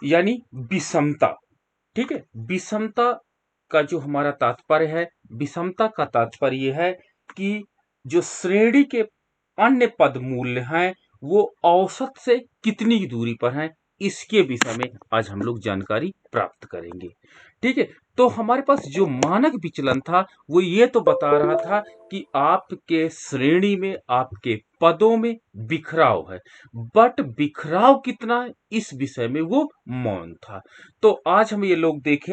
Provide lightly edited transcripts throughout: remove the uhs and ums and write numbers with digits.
यानी विषमता। ठीक है, विषमता का जो हमारा तात्पर्य है, विषमता का तात्पर्य यह है कि जो श्रेणी के अन्य पद मूल्य हैं वो औसत से कितनी दूरी पर हैं, इसके विषय में आज हम लोग जानकारी प्राप्त करेंगे। ठीक है, तो हमारे पास जो मानक विचलन था वो ये तो बता रहा था कि आपके श्रेणी में, आपके पदों में बिखराव है, बट बिखराव कितना है इस विषय में वो मौन था। तो आज हम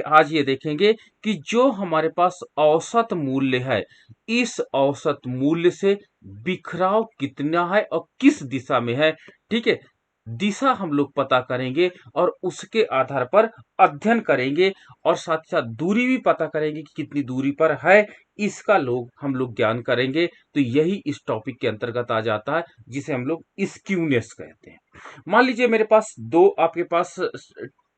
आज ये देखेंगे कि जो हमारे पास औसत मूल्य है, इस औसत मूल्य से बिखराव कितना है और किस दिशा में है। ठीक है, दिशा हम लोग पता करेंगे और उसके आधार पर अध्ययन करेंगे और साथ ही साथ दूरी भी पता करेंगे कि कितनी दूरी पर है, इसका हम लोग ज्ञान करेंगे। तो यही इस टॉपिक के अंतर्गत आ जाता है, जिसे हम लोग स्क्यूनेस कहते हैं। मान लीजिए मेरे पास आपके पास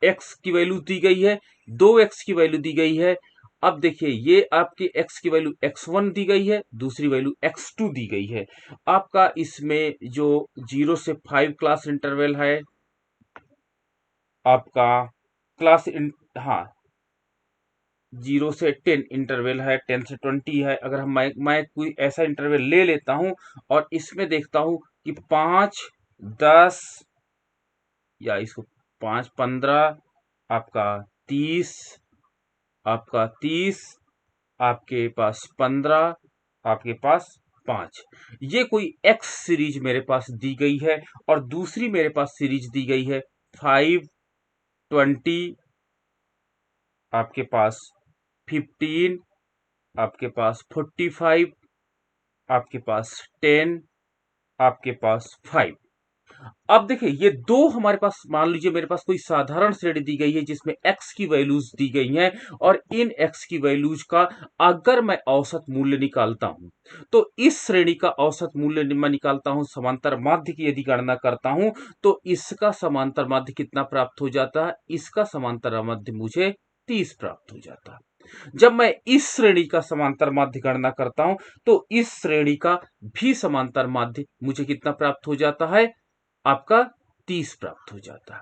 एक्स की वैल्यू दी गई है, 2x की वैल्यू दी गई है। अब देखिए, ये आपके x की वैल्यू x1 दी गई है, दूसरी वैल्यू x2 दी गई है। आपका इसमें जो 0 से 5 क्लास इंटरवल है, आपका हाँ, 0 से 10 इंटरवल है, 10 से 20 है। अगर मैं कोई ऐसा इंटरवल ले लेता हूं और इसमें देखता हूं कि 5, 10, या इसको 5, 15, आपका 30, आपका 30, आपके पास 15, आपके पास 5, ये कोई एक्स सीरीज मेरे पास दी गई है। और दूसरी मेरे पास सीरीज दी गई है 5, 20, आपके पास 15, आपके पास 45, आपके पास 10, आपके पास 5। अब देखिए, ये दो हमारे पास, मान लीजिए मेरे पास कोई साधारण श्रेणी दी गई है जिसमें x की वैल्यूज दी गई हैं, और इन x की वैल्यूज का अगर मैं औसत मूल्य निकालता हूं, तो इस श्रेणी का औसत मूल्य मैं निकालता हूं, समांतर माध्य की यदि गणना करता हूं, तो इसका समांतर माध्य कितना प्राप्त हो जाता है? इसका समांतर माध्य मुझे 30 प्राप्त हो जाता है। जब मैं इस श्रेणी का समांतर माध्य गणना करता हूं, तो इस श्रेणी का भी समांतर माध्य मुझे कितना प्राप्त हो जाता है? आपका 30 प्राप्त हो जाता है।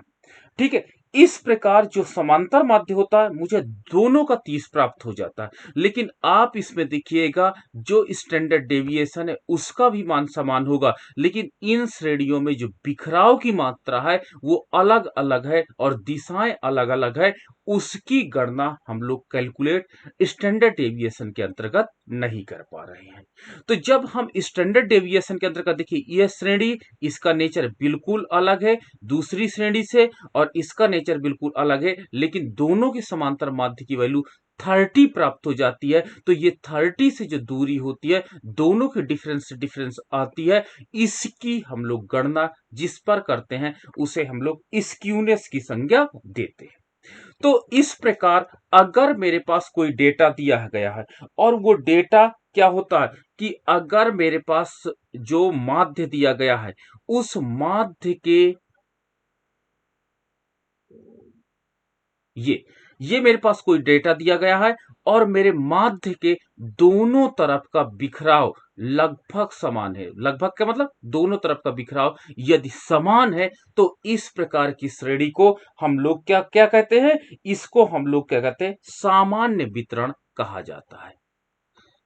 ठीक है, इस प्रकार जो समांतर माध्य होता है, मुझे दोनों का 30 प्राप्त हो जाता है। लेकिन आप इसमें देखिएगा, जो स्टैंडर्ड डेविएशन है उसका भी मान समान होगा, लेकिन इन श्रेणियों में जो बिखराव की मात्रा है वो अलग अलग है और दिशाएं अलग अलग है। उसकी गणना हम लोग कैलकुलेट स्टैंडर्ड डेविएशन के अंतर्गत नहीं कर पा रहे हैं। तो जब हम स्टैंडर्ड डेविएशन के अंतर्गत देखिए, यह श्रेणी, इसका नेचर बिल्कुल अलग है दूसरी श्रेणी से, और इसका नेचर बिल्कुल अलग है, लेकिन दोनों की समांतर माध्य की वैल्यू 30 प्राप्त हो जाती है। तो ये 30 से जो दूरी होती है, दोनों के डिफरेंस से डिफरेंस आती है, इसकी हम लोग गणना जिस पर करते हैं उसे हम लोग स्क्यूनेस की संज्ञा देते हैं। तो इस प्रकार अगर मेरे पास कोई डेटा दिया गया है, और वो डेटा क्या होता है कि अगर मेरे पास जो माध्य दिया गया है, उस माध्य के ये ये मेरे पास कोई डेटा दिया गया है, और मेरे माध्य के दोनों तरफ का बिखराव लगभग समान है। लगभग का मतलब दोनों तरफ का बिखराव यदि समान है, तो इस प्रकार की श्रेणी को हम लोग क्या क्या कहते हैं? इसको हम लोग क्या कहते हैं? सामान्य वितरण कहा जाता है।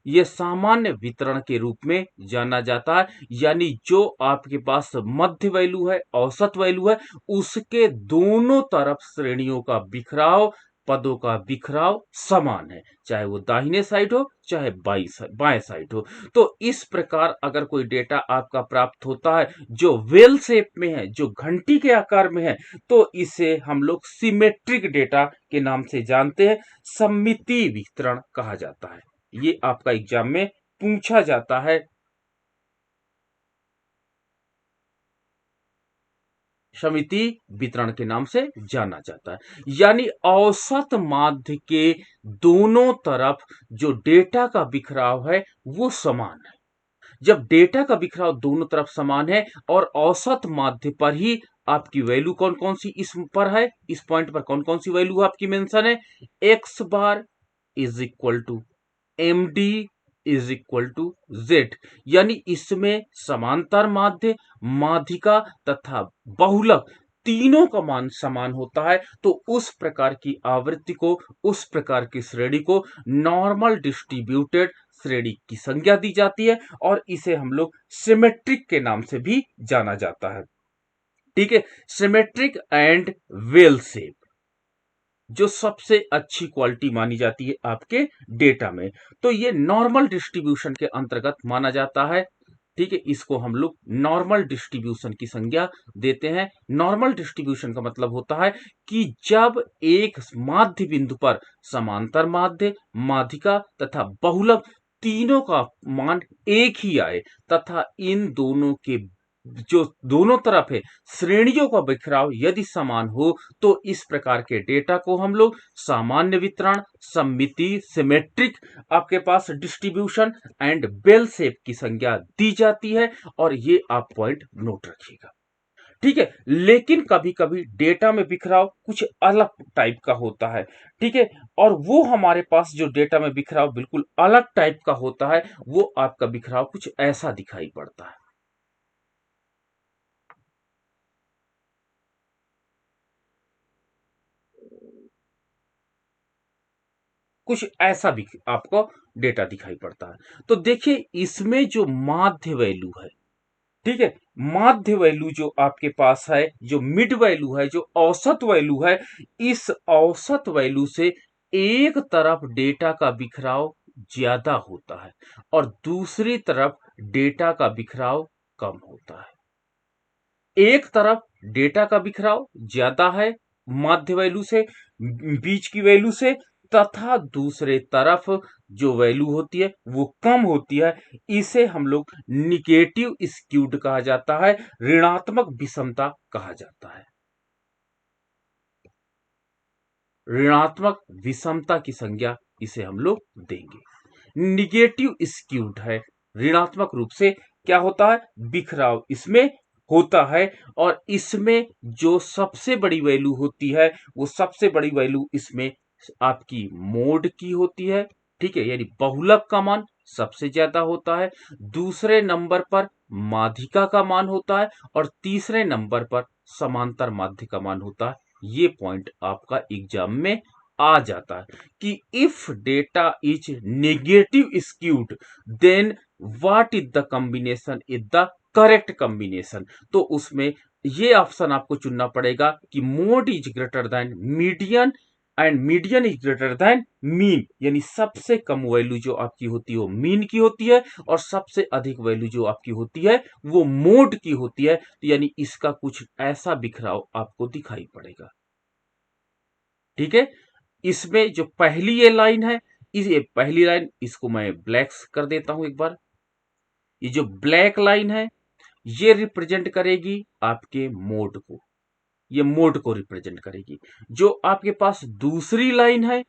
ये सामान्य वितरण के रूप में जाना जाता है, यानी जो आपके पास मध्य वैल्यू है, औसत वैल्यू है, उसके दोनों तरफ श्रेणियों का बिखराव, पदों का बिखराव समान है, चाहे वो दाहिने साइड हो चाहे बाएं साइड हो। तो इस प्रकार अगर कोई डेटा आपका प्राप्त होता है जो वेल शेप में है, जो घंटी के आकार में है, तो इसे हम लोग सिमेट्रिक डेटा के नाम से जानते हैं, सममितीय वितरण कहा जाता है। ये आपका एग्जाम में पूछा जाता है। समिति वितरण के नाम से जाना जाता है, यानी औसत माध्य के दोनों तरफ जो डेटा का बिखराव है वो समान है। जब डेटा का बिखराव दोनों तरफ समान है और औसत माध्य पर ही आपकी वैल्यू कौन कौन सी इस पर है, इस पॉइंट पर कौन कौन सी वैल्यू आपकी मेंशन है? X bar is equal to M D is equal to Z, यानी इसमें समांतर माध्य, माध्यिका तथा बहुलक तीनों का मान समान होता है तो उस प्रकार की आवृत्ति को, उस प्रकार की श्रेणी को नॉर्मल डिस्ट्रीब्यूटेड श्रेणी की संज्ञा दी जाती है और इसे हम लोग सिमेट्रिक के नाम से भी जाना जाता है। ठीक है, सिमेट्रिक एंड वेल शेप जो सबसे अच्छी क्वालिटी मानी जाती है आपके डेटा में, तो ये नॉर्मल डिस्ट्रीब्यूशन के अंतर्गत माना जाता है। ठीक है, इसको हम लोग नॉर्मल डिस्ट्रीब्यूशन की संज्ञा देते हैं। नॉर्मल डिस्ट्रीब्यूशन का मतलब होता है कि जब एक माध्य बिंदु पर समांतर माध्य, माध्यिका तथा बहुलक तीनों का मान एक ही आए तथा इन दोनों के जो दोनों तरफ है श्रेणियों का बिखराव यदि समान हो तो इस प्रकार के डेटा को हम लोग सामान्य वितरण, सममिति, सिमेट्रिक आपके पास डिस्ट्रीब्यूशन एंड बेल शेप की संज्ञा दी जाती है और ये आप पॉइंट नोट रखिएगा। ठीक है, लेकिन कभी कभी डेटा में बिखराव कुछ अलग टाइप का होता है। ठीक है, और वो हमारे पास जो डेटा में बिखराव बिल्कुल अलग टाइप का होता है वो आपका बिखराव कुछ ऐसा दिखाई पड़ता है। कुछ ऐसा भी आपको डेटा दिखाई पड़ता है। तो देखिए इसमें जो माध्य वैल्यू है, ठीक है, माध्य वैल्यू जो आपके पास है, जो मिड वैल्यू है, जो औसत वैल्यू है, इस औसत वैल्यू से एक तरफ डेटा का बिखराव ज्यादा होता है और दूसरी तरफ डेटा का बिखराव कम होता है। एक तरफ डेटा का बिखराव ज्यादा है माध्य वैल्यू से, बीच की वैल्यू से, तथा दूसरे तरफ जो वैल्यू होती है वो कम होती है। इसे हम लोग निगेटिव स्क्यूड कहा जाता है, ऋणात्मक विषमता कहा जाता है। ऋणात्मक विषमता की संज्ञा इसे हम लोग देंगे। निगेटिव स्क्यूड है, ऋणात्मक रूप से क्या होता है, बिखराव इसमें होता है और इसमें जो सबसे बड़ी वैल्यू होती है वो सबसे बड़ी वैल्यू इसमें आपकी मोड की होती है। ठीक है, यानी बहुलक का मान सबसे ज्यादा होता है, दूसरे नंबर पर माध्यिका का मान होता है और तीसरे नंबर पर समांतर माध्य का मान होता है। ये पॉइंट आपका एग्जाम में आ जाता है कि if data is negative skewed then what is the combination is the correct combination. तो उसमें ये ऑप्शन आपको चुनना पड़ेगा कि mode is greater than median and median is greater than mean, यानी सबसे कम वैल्यू जो आपकी होती है वो मीन की होती है और सबसे अधिक वैल्यू जो आपकी होती है वो मोड की होती है। तो यानी इसका कुछ ऐसा बिखराव आपको दिखाई पड़ेगा। ठीक है, इसमें जो पहली ये लाइन है, इस ये पहली लाइन इसको मैं ब्लैक कर देता हूं एक बार। ये जो ब्लैक लाइन है ये रिप्रेजेंट करेगी आपके मोड को, ये मोड को रिप्रेजेंट करेगी। जो आपके पास दूसरी लाइन है,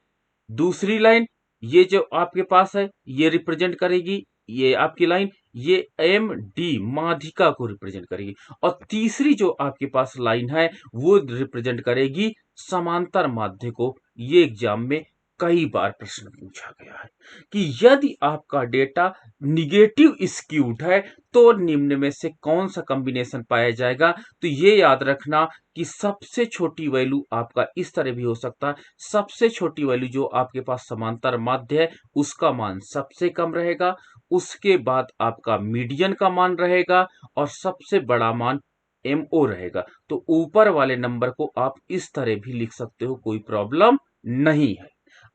दूसरी लाइन ये जो आपके पास है ये रिप्रेजेंट करेगी, ये आपकी लाइन ये एम डी माध्यिका को रिप्रेजेंट करेगी और तीसरी जो आपके पास लाइन है वो रिप्रेजेंट करेगी समांतर माध्य को। ये एग्जाम में कई बार प्रश्न पूछा गया है कि यदि आपका डेटा निगेटिव स्क्यूड है तो निम्न में से कौन सा कॉम्बिनेशन पाया जाएगा। तो ये याद रखना कि सबसे छोटी वैल्यू आपका इस तरह भी हो सकता है, सबसे छोटी वैल्यू जो आपके पास समांतर माध्य है उसका मान सबसे कम रहेगा, उसके बाद आपका मीडियन का मान रहेगा और सबसे बड़ा मान एमओ रहेगा। तो ऊपर वाले नंबर को आप इस तरह भी लिख सकते हो, कोई प्रॉब्लम नहीं है।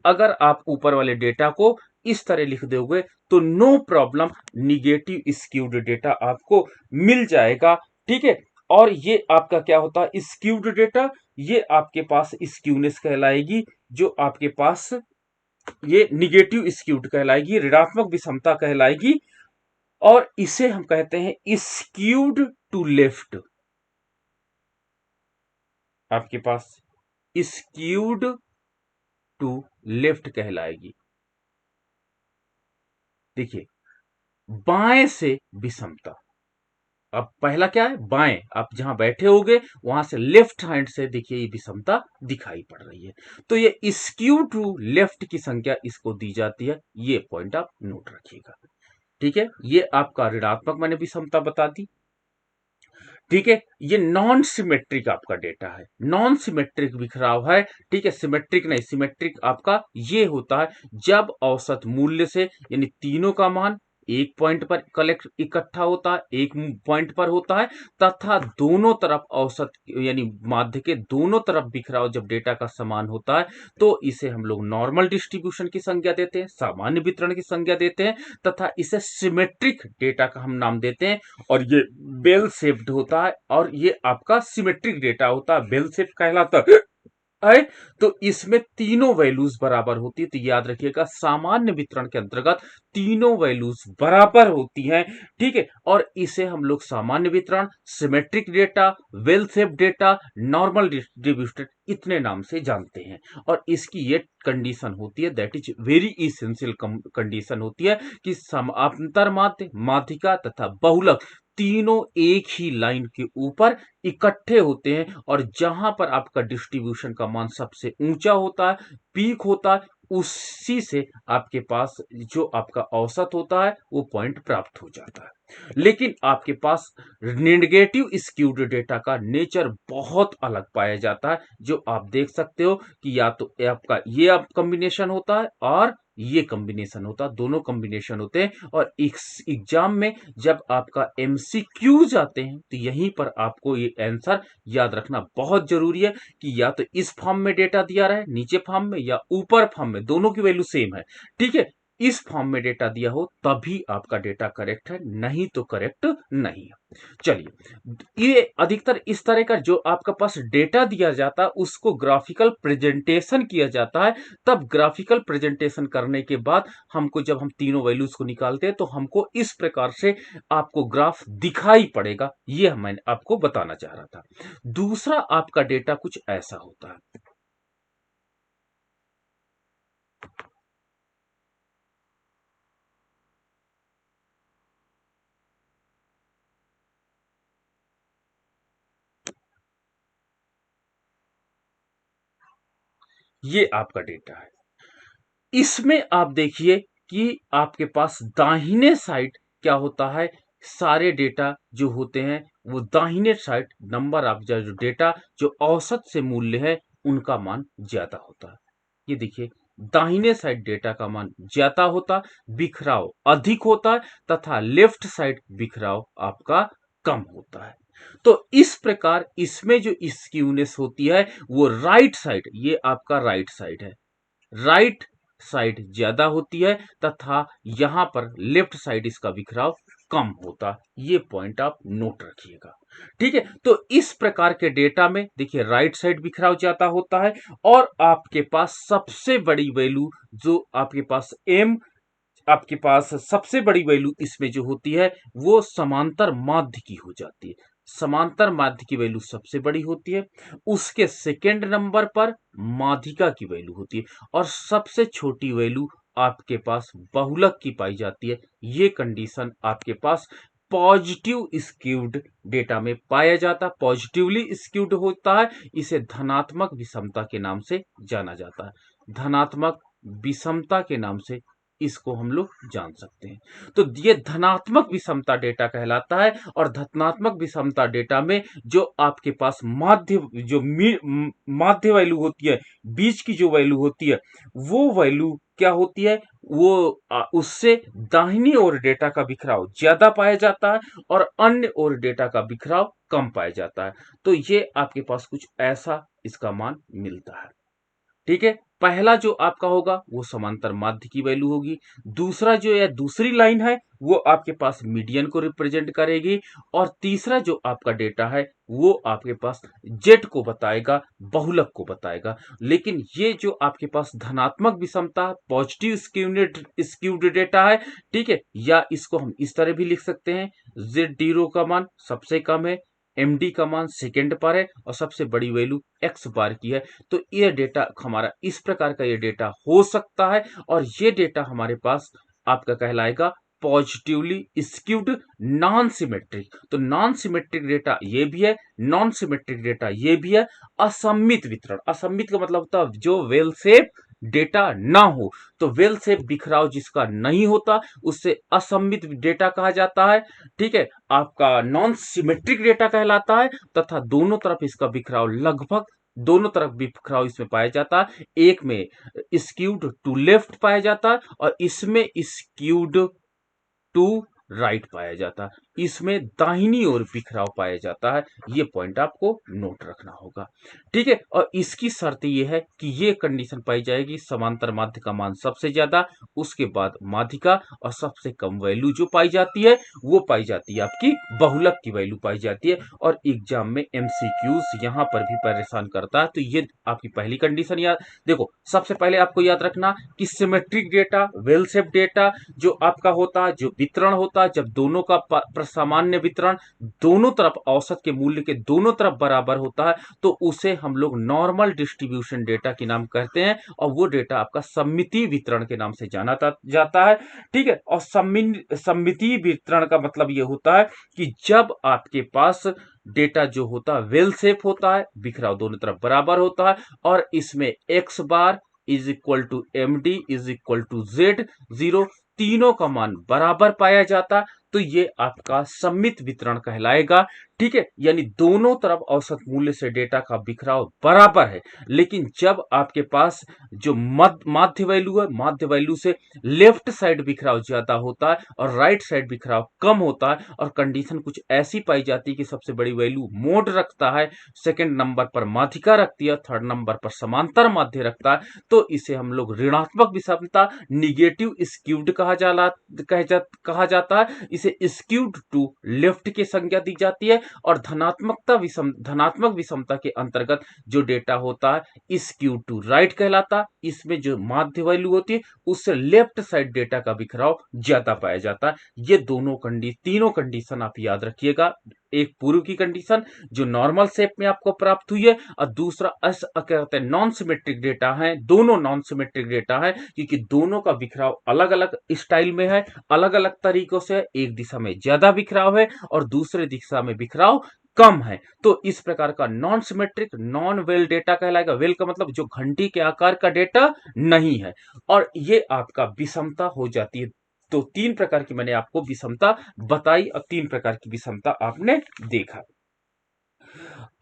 अगर आप ऊपर वाले डेटा को इस तरह लिख दोगे तो no problem, negative skewed data आपको मिल जाएगा। ठीक है, और ये आपका क्या होता है स्क्यूड डेटा, ये आपके पास स्क्यूनेस कहलाएगी, जो आपके पास ये निगेटिव स्क्यूड कहलाएगी, ऋणात्मक विषमता कहलाएगी और इसे हम कहते हैं स्क्यूड टू लेफ्ट। आपके पास स्क्यूड टू लेफ्ट कहलाएगी। देखिए बाएं से विषमता, अब पहला क्या है बाएं, आप जहां बैठे होगे वहां से लेफ्ट हैंड से देखिए ये विषमता दिखाई पड़ रही है। तो ये स्क्यू टू लेफ्ट की संख्या इसको दी जाती है, ये पॉइंट आप नोट रखिएगा। ठीक है, ये आपका ऋणात्मक मैंने विषमता बता दी। ठीक है, ये नॉन सिमेट्रिक आपका डेटा है, नॉन सिमेट्रिक बिखराव है। ठीक है, सिमेट्रिक नहीं, सिमेट्रिक आपका ये होता है जब औसत मूल्य से यानी तीनों का मान एक पॉइंट पर कलेक्ट इकट्ठा होता है, एक पॉइंट पर होता है, तथा दोनों तरफ औसत यानी माध्य के दोनों तरफ बिखराव जब डेटा का समान होता है, तो इसे हम लोग नॉर्मल डिस्ट्रीब्यूशन की संज्ञा देते हैं, सामान्य वितरण की संज्ञा देते हैं, तथा इसे सिमेट्रिक डेटा का हम नाम देते हैं। और ये बेल शेप्ड होता है और ये आपका सिमेट्रिक डेटा होता है, बेल शेप कहलाता है। तो इसमें तीनों वैल्यूज बराबर होती है। तो याद रखिएगा, सामान्य वितरण के अंतर्गत तीनों वैल्यूज बराबर होती हैं। ठीक है, और इसे हम लोग सामान्य वितरण, symmetric data, well shape data, normal distributed इतने नाम से जानते हैं। और इसकी ये कंडीशन होती है, that is very essential condition होती है कि समांतर माध्य, माध्यिका तथा बहुलक तीनों एक ही लाइन के ऊपर इकट्ठे होते हैं, और जहां पर आपका डिस्ट्रीब्यूशन का मान सबसे ऊंचा होता है, पीक होता है, उसी से आपके पास जो आपका औसत होता है वो पॉइंट प्राप्त हो जाता है। लेकिन आपके पास नेगेटिव स्क्यूड डेटा का नेचर बहुत अलग पाया जाता है, जो आप देख सकते हो कि या तो आपका ये आप कॉम्बिनेशन होता है और ये कॉम्बिनेशन होता है, दोनों कॉम्बिनेशन होते हैं। और एग्जाम में जब आपका एमसीक्यूज आते हैं तो यहीं पर आपको ये आंसर याद रखना बहुत जरूरी है कि या तो इस फॉर्म में डेटा दिया रहे, नीचे फॉर्म में या ऊपर फॉर्म में, दोनों की वैल्यू सेम है। ठीक है, इस फॉर्म में डेटा दिया हो तभी आपका डेटा करेक्ट है, नहीं तो करेक्ट नहीं है। चलिए, ये अधिकतर इस तरह का जो आपका पास डेटा दिया जाता है उसको ग्राफिकल प्रेजेंटेशन किया जाता है। तब ग्राफिकल प्रेजेंटेशन करने के बाद हमको, जब हम तीनों वैल्यूज को निकालते हैं तो हमको इस प्रकार से आपको ग्राफ दिखाई पड़ेगा। ये मैंने आपको बताना चाह रहा था। दूसरा आपका डेटा कुछ ऐसा होता है। ये आपका डेटा है। इसमें आप देखिए कि आपके पास दाहिने साइड क्या होता है, सारे डेटा जो होते हैं वो दाहिने साइड नंबर ऑफ जो डेटा जो औसत से मूल्य है उनका मान ज्यादा होता है। ये देखिए, दाहिने साइड डेटा का मान ज्यादा होता, बिखराव अधिक होता है, तथा लेफ्ट साइड बिखराव आपका कम होता है। तो इस प्रकार इसमें जो स्क्यूनेस होती है वो राइट साइड, ये आपका राइट साइड है, राइट साइड ज्यादा होती है, तथा यहां पर लेफ्ट साइड इसका बिखराव कम होता है। ये पॉइंट आप नोट रखिएगा। ठीक है, तो इस प्रकार के डेटा में देखिए राइट साइड बिखराव ज्यादा होता है, और आपके पास सबसे बड़ी वैल्यू जो आपके पास एम, आपके पास सबसे बड़ी वैल्यू इसमें जो होती है वो समांतर माध्य की हो जाती है। समांतर माध्य की वैल्यू सबसे बड़ी होती है, उसके सेकेंड नंबर पर माध्यिका की वैल्यू होती है, और सबसे छोटी वैल्यू आपके पास बहुलक की पाई जाती है। ये कंडीशन आपके पास पॉजिटिव स्क्यूड डेटा में पाया जाता है, पॉजिटिवली स्क्यूड होता है। इसे धनात्मक विषमता के नाम से जाना जाता है, धनात्मक विषमता के नाम से इसको हम लोग जान सकते हैं। तो ये धनात्मक विषमता डेटा कहलाता है, और धनात्मक विषमता डेटा में जो आपके पास माध्य जो माध्य वैल्यू होती है, बीच की जो वैल्यू होती है, वो वैल्यू क्या होती है, वो उससे दाहिनी ओर डेटा का बिखराव ज्यादा पाया जाता है और अन्य ओर डेटा का बिखराव कम पाया जाता है। तो ये आपके पास कुछ ऐसा इसका मान मिलता है। ठीक है, पहला जो आपका होगा वो समांतर माध्य की वैल्यू होगी, दूसरा जो है दूसरी लाइन है वो आपके पास मीडियन को रिप्रेजेंट करेगी, और तीसरा जो आपका डेटा है वो आपके पास जेड को बताएगा, बहुलक को बताएगा। लेकिन ये जो आपके पास धनात्मक विषमता पॉजिटिव स्क्यूड डेटा है, ठीक है, या इसको हम इस तरह भी लिख सकते हैं, जेड जीरो का मान सबसे कम है, एमडी का मान सेकेंड पर है, और सबसे बड़ी वैल्यू एक्स बार की है। तो ये डेटा हमारा इस प्रकार का ये डेटा हो सकता है, और ये डेटा हमारे पास आपका कहलाएगा पॉजिटिवली स्क्यूड नॉन सिमेट्रिक। तो नॉन सिमेट्रिक डेटा ये भी है, नॉन सिमेट्रिक डेटा ये भी है। असममित वितरण, असममित का मतलब होता है जो वेल शेप डेटा ना हो। तो वेल सेप बिखराव जिसका नहीं होता उससे असममित डेटा कहा जाता है। ठीक है, आपका नॉन सिमेट्रिक डेटा कहलाता है, तथा दोनों तरफ इसका बिखराव लगभग दोनों तरफ बिखराव इसमें पाया जाता है। एक में स्क्यूड टू लेफ्ट पाया जाता है और इसमें स्क्यूड टू राइट पाया जाता है। इसमें दाहिनी ओर बिखराव पाया जाता है। ये पॉइंट आपको नोट रखना होगा। ठीक है, और इसकी शर्त ये है कि ये कंडीशन पाई जाएगी समांतर माध्य का मान सबसे ज्यादा, उसके बाद माध्यिका, और सबसे कम वैल्यू जो पाई जाती है वो पाई जाती है आपकी बहुलक की वैल्यू पाई जाती है। और एग्जाम में एमसीक्यूज यहां पर भी परेशान करता है। तो ये आपकी पहली कंडीशन याद देखो। सबसे पहले आपको याद रखना कि symmetric data, well shape data जो आपका होता है, जो वितरण होता है, जब दोनों का सामान्य वितरण दोनों तरफ औसत के मूल्य के दोनों तरफ बराबर होता है तो उसे हम लोग नॉर्मल डिस्ट्रीब्यूशन डेटा के नाम कहते हैं, और वो डेटा आपका सममितीय वितरण के नाम से जाना जाता है। ठीक है, और सममितीय वितरण का मतलब ये होता है कि जब आपके पास डेटा जो होता है वेल शेप होता है, बिखराव दोनों तरफ बराबर होता है, और इसमें X bar is equal to M D is equal to Z zero, तीनों का मान बराबर पाया जाता, तो ये आपका सममित वितरण कहलाएगा। ठीक है, यानी दोनों तरफ औसत मूल्य से डेटा का बिखराव बराबर है। लेकिन जब आपके पास जो माध्य वैल्यू है, माध्य वैल्यू से लेफ्ट साइड बिखराव ज्यादा होता है और राइट साइड बिखराव कम होता है, और कंडीशन कुछ ऐसी पाई जाती है कि सबसे बड़ी वैल्यू मोड रखता है, सेकंड नंबर पर माध्यिका रखती है, थर्ड नंबर पर समांतर माध्य रखता है, तो इसे हम लोग ऋणात्मक विषमता, निगेटिव स्क्यूड कहा जाता है। इसे स्क्यूड टू लेफ्ट की संज्ञा दी जाती है, और धनात्मक विषमता के अंतर्गत जो डेटा होता है स्क्यूड टू राइट कहलाता है। इसमें जो माध्य वैल्यू होती है उससे लेफ्ट साइड डेटा का बिखराव ज्यादा पाया जाता है। ये तीनों कंडीशन आप याद रखिएगा। एक पूर्व की कंडीशन जो नॉर्मल शेप में आपको प्राप्त हुई है, और दूसरा कहते हैं नॉन सिमेट्रिक डेटा है। दोनों नॉन सिमेट्रिक डेटा है क्योंकि दोनों का बिखराव अलग अलग स्टाइल में है, अलग अलग तरीकों से। एक दिशा में ज्यादा बिखराव है और दूसरे दिशा में बिखराव कम है। तो इस प्रकार का non symmetric non well data कहलाएगा। वेल का मतलब जो घंटी के आकार का डेटा नहीं है, और ये आपका विषमता हो जाती है। तो तीन प्रकार की मैंने आपको विषमता बताई और तीन प्रकार की विषमता आपने देखा।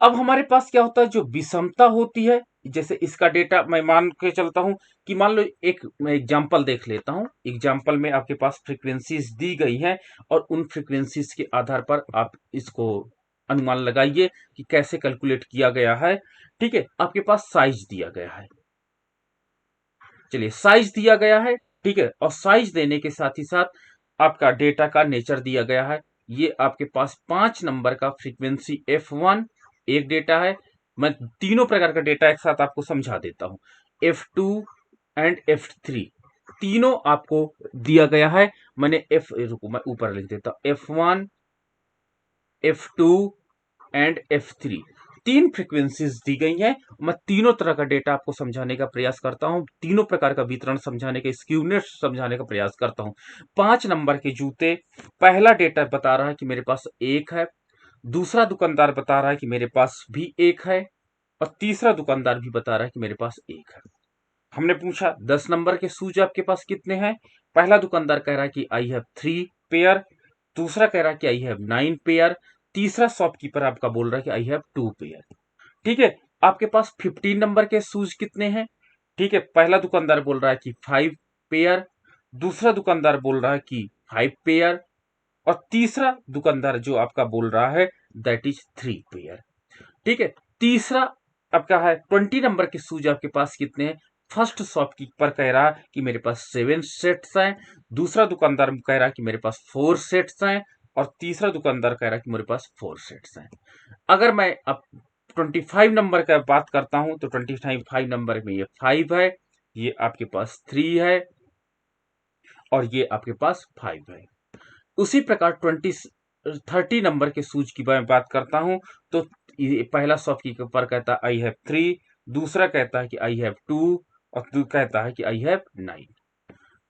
अब हमारे पास क्या होता है, जो विषमता होती है, जैसे इसका डेटा मैं मान के चलता हूं कि मान लो मैं एग्जांपल देख लेता हूं। एग्जांपल में आपके पास फ्रीक्वेंसीज दी गई हैं, और उन फ्रीक्वेंसीज के आधार पर आप इसको अनुमान लगाइए कि कैसे कैलकुलेट किया गया है। ठीक है, आपके पास साइज दिया गया है। चलिए, साइज दिया गया है। ठीक है, और साइज देने के साथ ही साथ आपका डेटा का नेचर दिया गया है। ये आपके पास 5 नंबर का फ्रीक्वेंसी F1 एक डेटा है। मैं तीनों प्रकार का डेटा एक साथ आपको समझा देता हूं। F2 एंड F3 तीनों आपको दिया गया है। रुको मैं ऊपर लिख देता हूं। F1, F2 एंड F3 तीन फ्रीक्वेंसीज दी गई हैं। मैं तीनों तरह का डेटा आपको समझाने का प्रयास करता हूं, तीनों प्रकार का वितरण समझाने का, स्क्यूनेस समझाने का प्रयास करता हूं। 5 नंबर के जूते, पहला डेटा बता रहा है कि मेरे पास एक है, दूसरा दुकानदार बता रहा है कि मेरे पास भी एक है, और तीसरा दुकानदार भी बता रहा है कि मेरे पास एक है। हमने पूछा 10 नंबर के शूज आपके पास कितने हैं। पहला दुकानदार कह रहा है कि आई हैव 3 पेयर, दूसरा कह रहा है कि आई हैव 9 पेयर, तीसरा शॉपकीपर आपका बोल रहा है कि आई हैव 2 पेयर। ठीक है, आपके पास 15 नंबर के शूज कितने हैं। ठीक है, पहला दुकानदार बोल रहा है कि 5 पेयर, दूसरा दुकानदार बोल रहा है कि 5 पेयर, और तीसरा दुकानदार जो आपका बोल रहा है दैट इज 3 पेयर। ठीक है, तीसरा आपका है 20 नंबर के शूज आपके पास कितने हैं। फर्स्ट शॉपकीपर कह रहा है कि मेरे पास 7 सेट्स हैं, दूसरा दुकानदार कह रहा है कि मेरे पास 4 सेट्स हैं, और तीसरा दुकानदार कह रहा है कि मेरे पास 4 सेट्स हैं। अगर मैं अब 25 नंबर का बात करता हूं तो 25 नंबर में ये 5 है, ये आपके पास 3 है, और ये आपके पास 5 है। उसी प्रकार 30 नंबर के शूज की मैं बात करता हूं तो पहला शॉपकीपर कहता है आई हैव 3, दूसरा कहता है कि आई हैव 2, और तू कहता है कि आई हैव 9।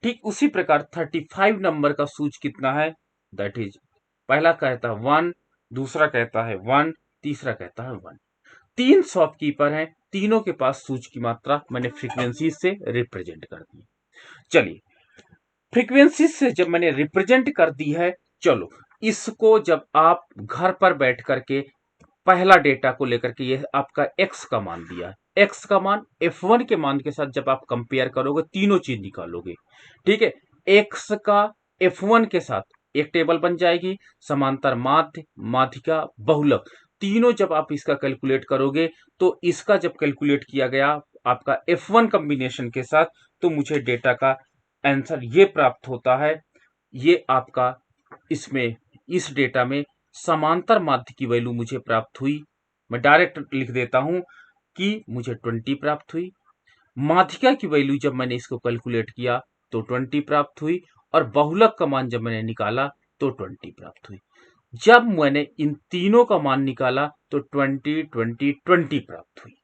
ठीक उसी प्रकार 35 नंबर का शूज कितना है, दैट इज पहला कहता है 1, दूसरा कहता है 1, तीसरा कहता है 1। तीन शॉपकीपर हैं, तीनों के पास सूच की मात्रा मैंने फ्रीक्वेंसी से रिप्रेजेंट कर दी। चलिए, फ्रीक्वेंसी से जब मैंने रिप्रेजेंट कर दी है, चलो इसको जब आप घर पर बैठ करके पहला डेटा को लेकर के, ये आपका x का मान दिया है, x का मान f1 के मान के साथ जब आप कंपेयर करोगे तीनों चीज निकालोगे, ठीक है, x का f1 के साथ एक टेबल बन जाएगी, समांतर माध्य, माध्यिका, बहुलक, तीनों जब आप इसका कैलकुलेट करोगे तो इसका जब कैलकुलेट किया गया आपका f1 कॉम्बिनेशन के साथ, तो मुझे डेटा का आंसर ये प्राप्त होता है। ये आपका इसमें इस डेटा में समांतर माध्य की वैल्यू मुझे प्राप्त हुई। मैं डायरेक्ट लिख देता हूं कि मुझे 20 प्राप्त हुई। माध्यिका की वैल्यू जब मैंने इसको कैलकुलेट किया तो 20 प्राप्त हुई, और बहुलक का मान जब मैंने निकाला तो 20 प्राप्त हुई। जब मैंने इन तीनों का मान निकाला तो 20 20 20 प्राप्त हुई।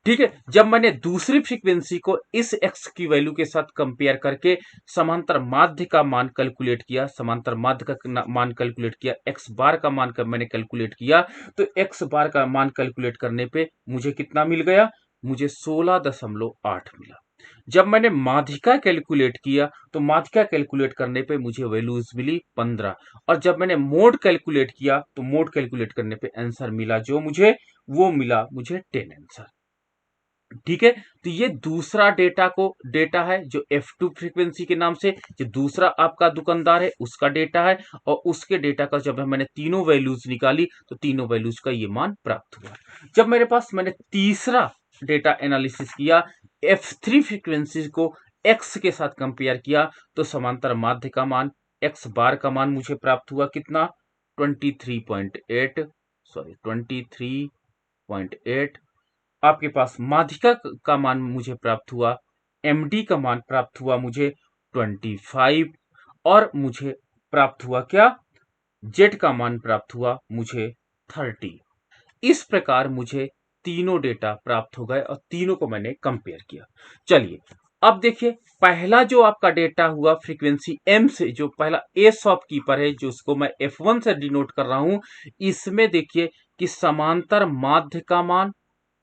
ठीक है, जब मैंने दूसरी फ्रीक्वेंसी को इस x की वैल्यू के साथ कंपेयर करके समांतर माध्य का मान कैलकुलेट किया, समांतर माध्य का मान कैलकुलेट किया, x बार का मान मैंने कैलकुलेट किया, तो x बार का मान कैलकुलेट करने पे मुझे कितना मिल गया, मुझे 16.8 मिला। जब मैंने माध्यिका कैलकुलेट किया तो माध्यिका कैलकुलेट करने पे मुझे वैल्यूज मिली 15, और जब मैंने मोड कैलकुलेट किया तो मोड कैलकुलेट करने पे आंसर मिला जो मुझे, वो मिला मुझे 10 आंसर। ठीक है, तो ये दूसरा डेटा है जो F2 फ्रीक्वेंसी के नाम से, जो दूसरा आपका दुकानदार है उसका डेटा है, और उसके डेटा का जब मैंने तीनों वैल्यूज निकाली तो तीनों वैल्यूज का ये मान प्राप्त हुआ। जब मेरे पास मैंने तीसरा डेटा एनालिसिस किया, F3 फ्रीक्वेंसी को X के साथ कंपेयर किया, तो समांतर माध्य का मान X बार का मान मुझे प्राप्त हुआ कितना, 23.8, सॉरी 23.8। आपके पास माध्यिका का मान मुझे प्राप्त हुआ, एमडी का मान प्राप्त हुआ मुझे 25, और मुझे प्राप्त हुआ क्या, जेड का मान प्राप्त हुआ मुझे 30। इस प्रकार मुझे तीनों डेटा प्राप्त हो गए और तीनों को मैंने कंपेयर किया। चलिए अब देखिए, पहला जो आपका डेटा हुआ फ्रीक्वेंसी एम से, जो पहला ए शॉपकीपर है जो उसको मैं F1 से डिनोट कर रहा हूं, इसमें देखिए कि समांतर माध्य का मान,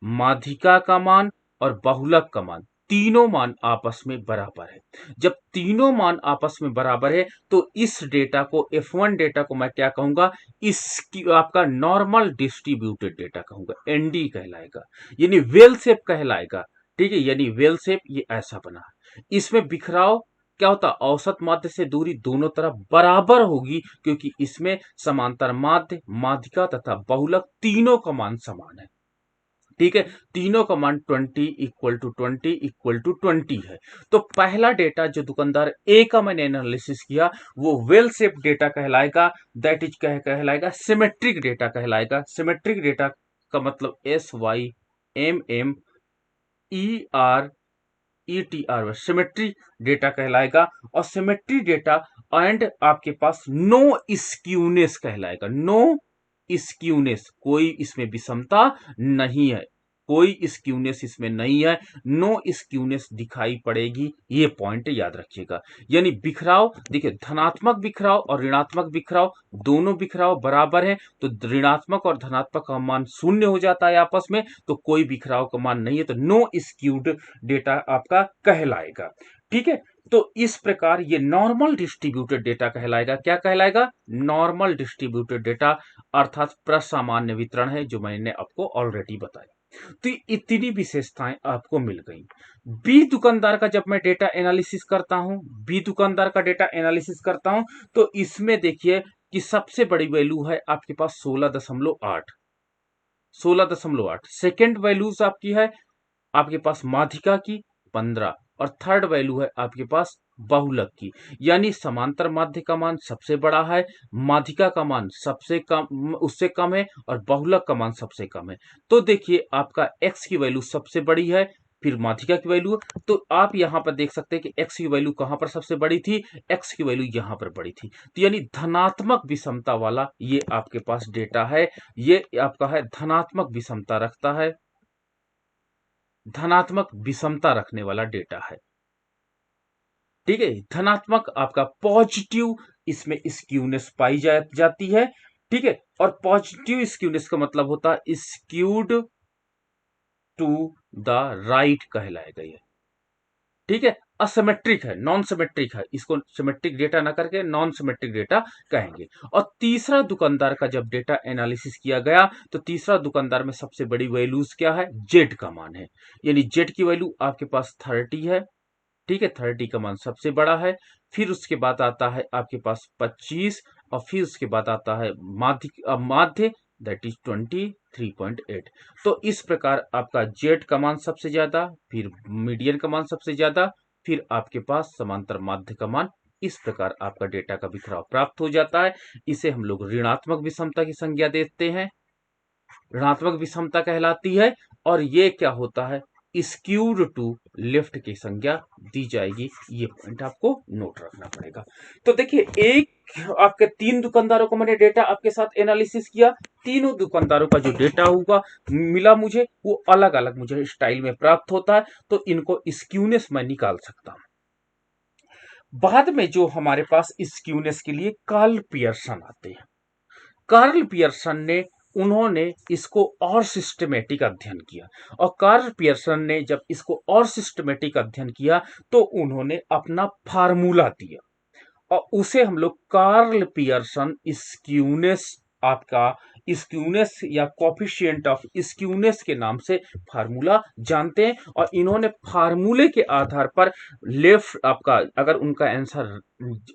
माध्यिका का मान और बहुलक का मान, तीनों मान आपस में बराबर है। जब तीनों मान आपस में बराबर है तो इस डेटा को, F1 डेटा को मैं क्या कहूंगा, इसकी आपका नॉर्मल डिस्ट्रीब्यूटेड डेटा कहूंगा, एनडी कहलाएगा, यानी वेल शेप कहलाएगा। ठीक है, यानी वेल शेप ये ऐसा बना है। इसमें बिखराव क्या होता, औसत माध्य से दूरी दोनों तरफ बराबर होगी, क्योंकि इसमें समांतर माध्य, माध्यिका तथा बहुलक तीनों का मान समान है। ठीक है, तीनों का मान 20 इक्वल टू 20 इक्वल टू 20 है। तो पहला डेटा जो दुकानदार ए का मैंने एनालिसिस किया वो वेल शेप डेटा कहलाएगा, दैट इज कहलाएगा सिमेट्रिक डेटा कहलाएगा। सिमेट्रिक डेटा का मतलब SYMMER सिमेट्री डेटा कहलाएगा, और सिमेट्री डेटा एंड आपके पास नो स्क्यूनेस कहलाएगा। नो स्क्यूनेस, कोई इसमें विषमता नहीं है, कोई स्क्यूनेस इसमें नहीं है, नो स्क्यूनेस दिखाई पड़ेगी, ये पॉइंट याद रखिएगा। यानी बिखराव देखिए, धनात्मक बिखराव और ऋणात्मक बिखराव, दोनों बिखराव बराबर है, तो ऋणात्मक और धनात्मक का मान शून्य हो जाता है आपस में, तो कोई बिखराव का मान नहीं है, तो नो स्क्यूड डेटा आपका कहलाएगा। ठीक है, तो इस प्रकार ये नॉर्मल डिस्ट्रीब्यूटेड डेटा कहलाएगा। क्या कहलाएगा, नॉर्मल डिस्ट्रीब्यूटेड डेटा, अर्थात प्रसामान्य वितरण है, जो मैंने आपको ऑलरेडी बताया। तो इतनी विशेषताएं आपको मिल गई। बी दुकानदार का जब मैं डेटा एनालिसिस करता हूं, बी दुकानदार का डेटा एनालिसिस करता हूं, तो इसमें देखिए कि सबसे बड़ी वैल्यू है आपके पास 16.8, 16.8। सेकेंड वैल्यूज आपकी है आपके पास माध्यिका की 15, और थर्ड वैल्यू है आपके पास बहुलक की। यानी समांतर माध्य का मान सबसे बड़ा है, माध्यिका का मान सबसे कम, उससे कम है, और बहुलक का मान सबसे कम है। तो देखिए आपका x की वैल्यू सबसे बड़ी है, फिर माध्यिका की वैल्यू, तो आप यहां पर देख सकते हैं कि x की वैल्यू कहां पर सबसे बड़ी थी, x की वैल्यू यहां पर बड़ी थी। तो यानी धनात्मक विषमता वाला ये आपके पास डेटा है, ये आपका है धनात्मक विषमता रखता है, धनात्मक विषमता रखने वाला डेटा है। ठीक है, धनात्मक आपका पॉजिटिव इसमें स्क्यूनेस पाई जाती है। ठीक है, और पॉजिटिव स्क्यूनेस का मतलब होता है स्क्यूड टू द राइट कहलाएगा ये, ठीक है। असिमेट्रिक है, नॉन सिमेट्रिक है, इसको सिमेट्रिक डेटा ना करके नॉन सिमेट्रिक डेटा कहेंगे। और तीसरा दुकानदार का जब डेटा एनालिसिस किया गया तो तीसरा दुकानदार में सबसे बड़ी वैल्यूज क्या है, जेड का मान है, यानी जेड की वैल्यू आपके पास 30 है, ठीक है, 30 का मान सबसे बड़ा है। फिर उसके बाद आता है आपके पास 25 और फिर उसके बाद आता है माध्य दैट इज 23.8। तो इस प्रकार आपका जेड का मान सबसे ज्यादा, फिर मीडियन का मान सबसे ज्यादा, फिर आपके पास समांतर माध्य का मान, इस प्रकार आपका डेटा का बिखराव प्राप्त हो जाता है। इसे हम लोग ऋणात्मक विषमता की संज्ञा देते हैं, ऋणात्मक विषमता कहलाती है। और ये क्या होता है, स्क्यूड टू लेफ्ट की संज्ञा दी जाएगी। ये पॉइंट आपको नोट रखना पड़ेगा। तो देखिए, एक आपके 3 दुकानदारों को मैंने डेटा आपके साथ एनालिसिस किया, तीनों दुकानदारों का जो डेटा होगा मिला मुझे, वो अलग अलग मुझे स्टाइल में प्राप्त होता है, तो इनको स्क्यूनेस मैं निकाल सकता हूं। बाद में जो हमारे पास स्क्यूनेस के लिए कार्ल पियर्सन आते हैं, कार्ल पियर्सन ने उन्होंने इसको और सिस्टमेटिक अध्ययन किया, और कार्ल पियर्सन ने जब इसको और सिस्टमेटिक अध्ययन किया तो उन्होंने अपना फार्मूला दिया, और उसे हम लोग कार्ल पियर्सन स्क्यूनेस, आपका स्क्यूनेस या कोफिशिएंट ऑफ स्क्यूनेस के नाम से फार्मूला जानते हैं। और इन्होंने फार्मूले के आधार पर लेफ्ट, आपका अगर उनका आंसर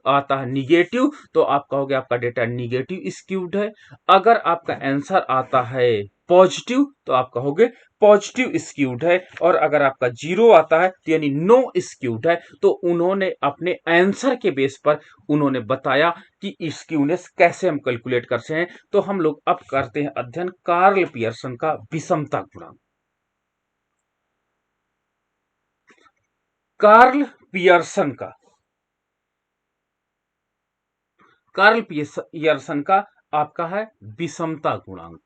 आता है निगेटिव तो आप कहोगे आपका डेटा निगेटिव स्क्यूड है, अगर आपका आंसर आता है पॉजिटिव तो आप कहोगे पॉजिटिव स्क्यूड है, और अगर आपका जीरो आता है तो यानी नो स्क्यूड है। तो उन्होंने अपने आंसर के बेस पर उन्होंने बताया कि स्क्यूनेस कैसे हम कैलकुलेट करते हैं। तो हम लोग अब करते हैं अध्ययन कार्ल पियर्सन का विषमता गुणांक। कार्ल पियर्सन का आपका है विषमता गुणांक।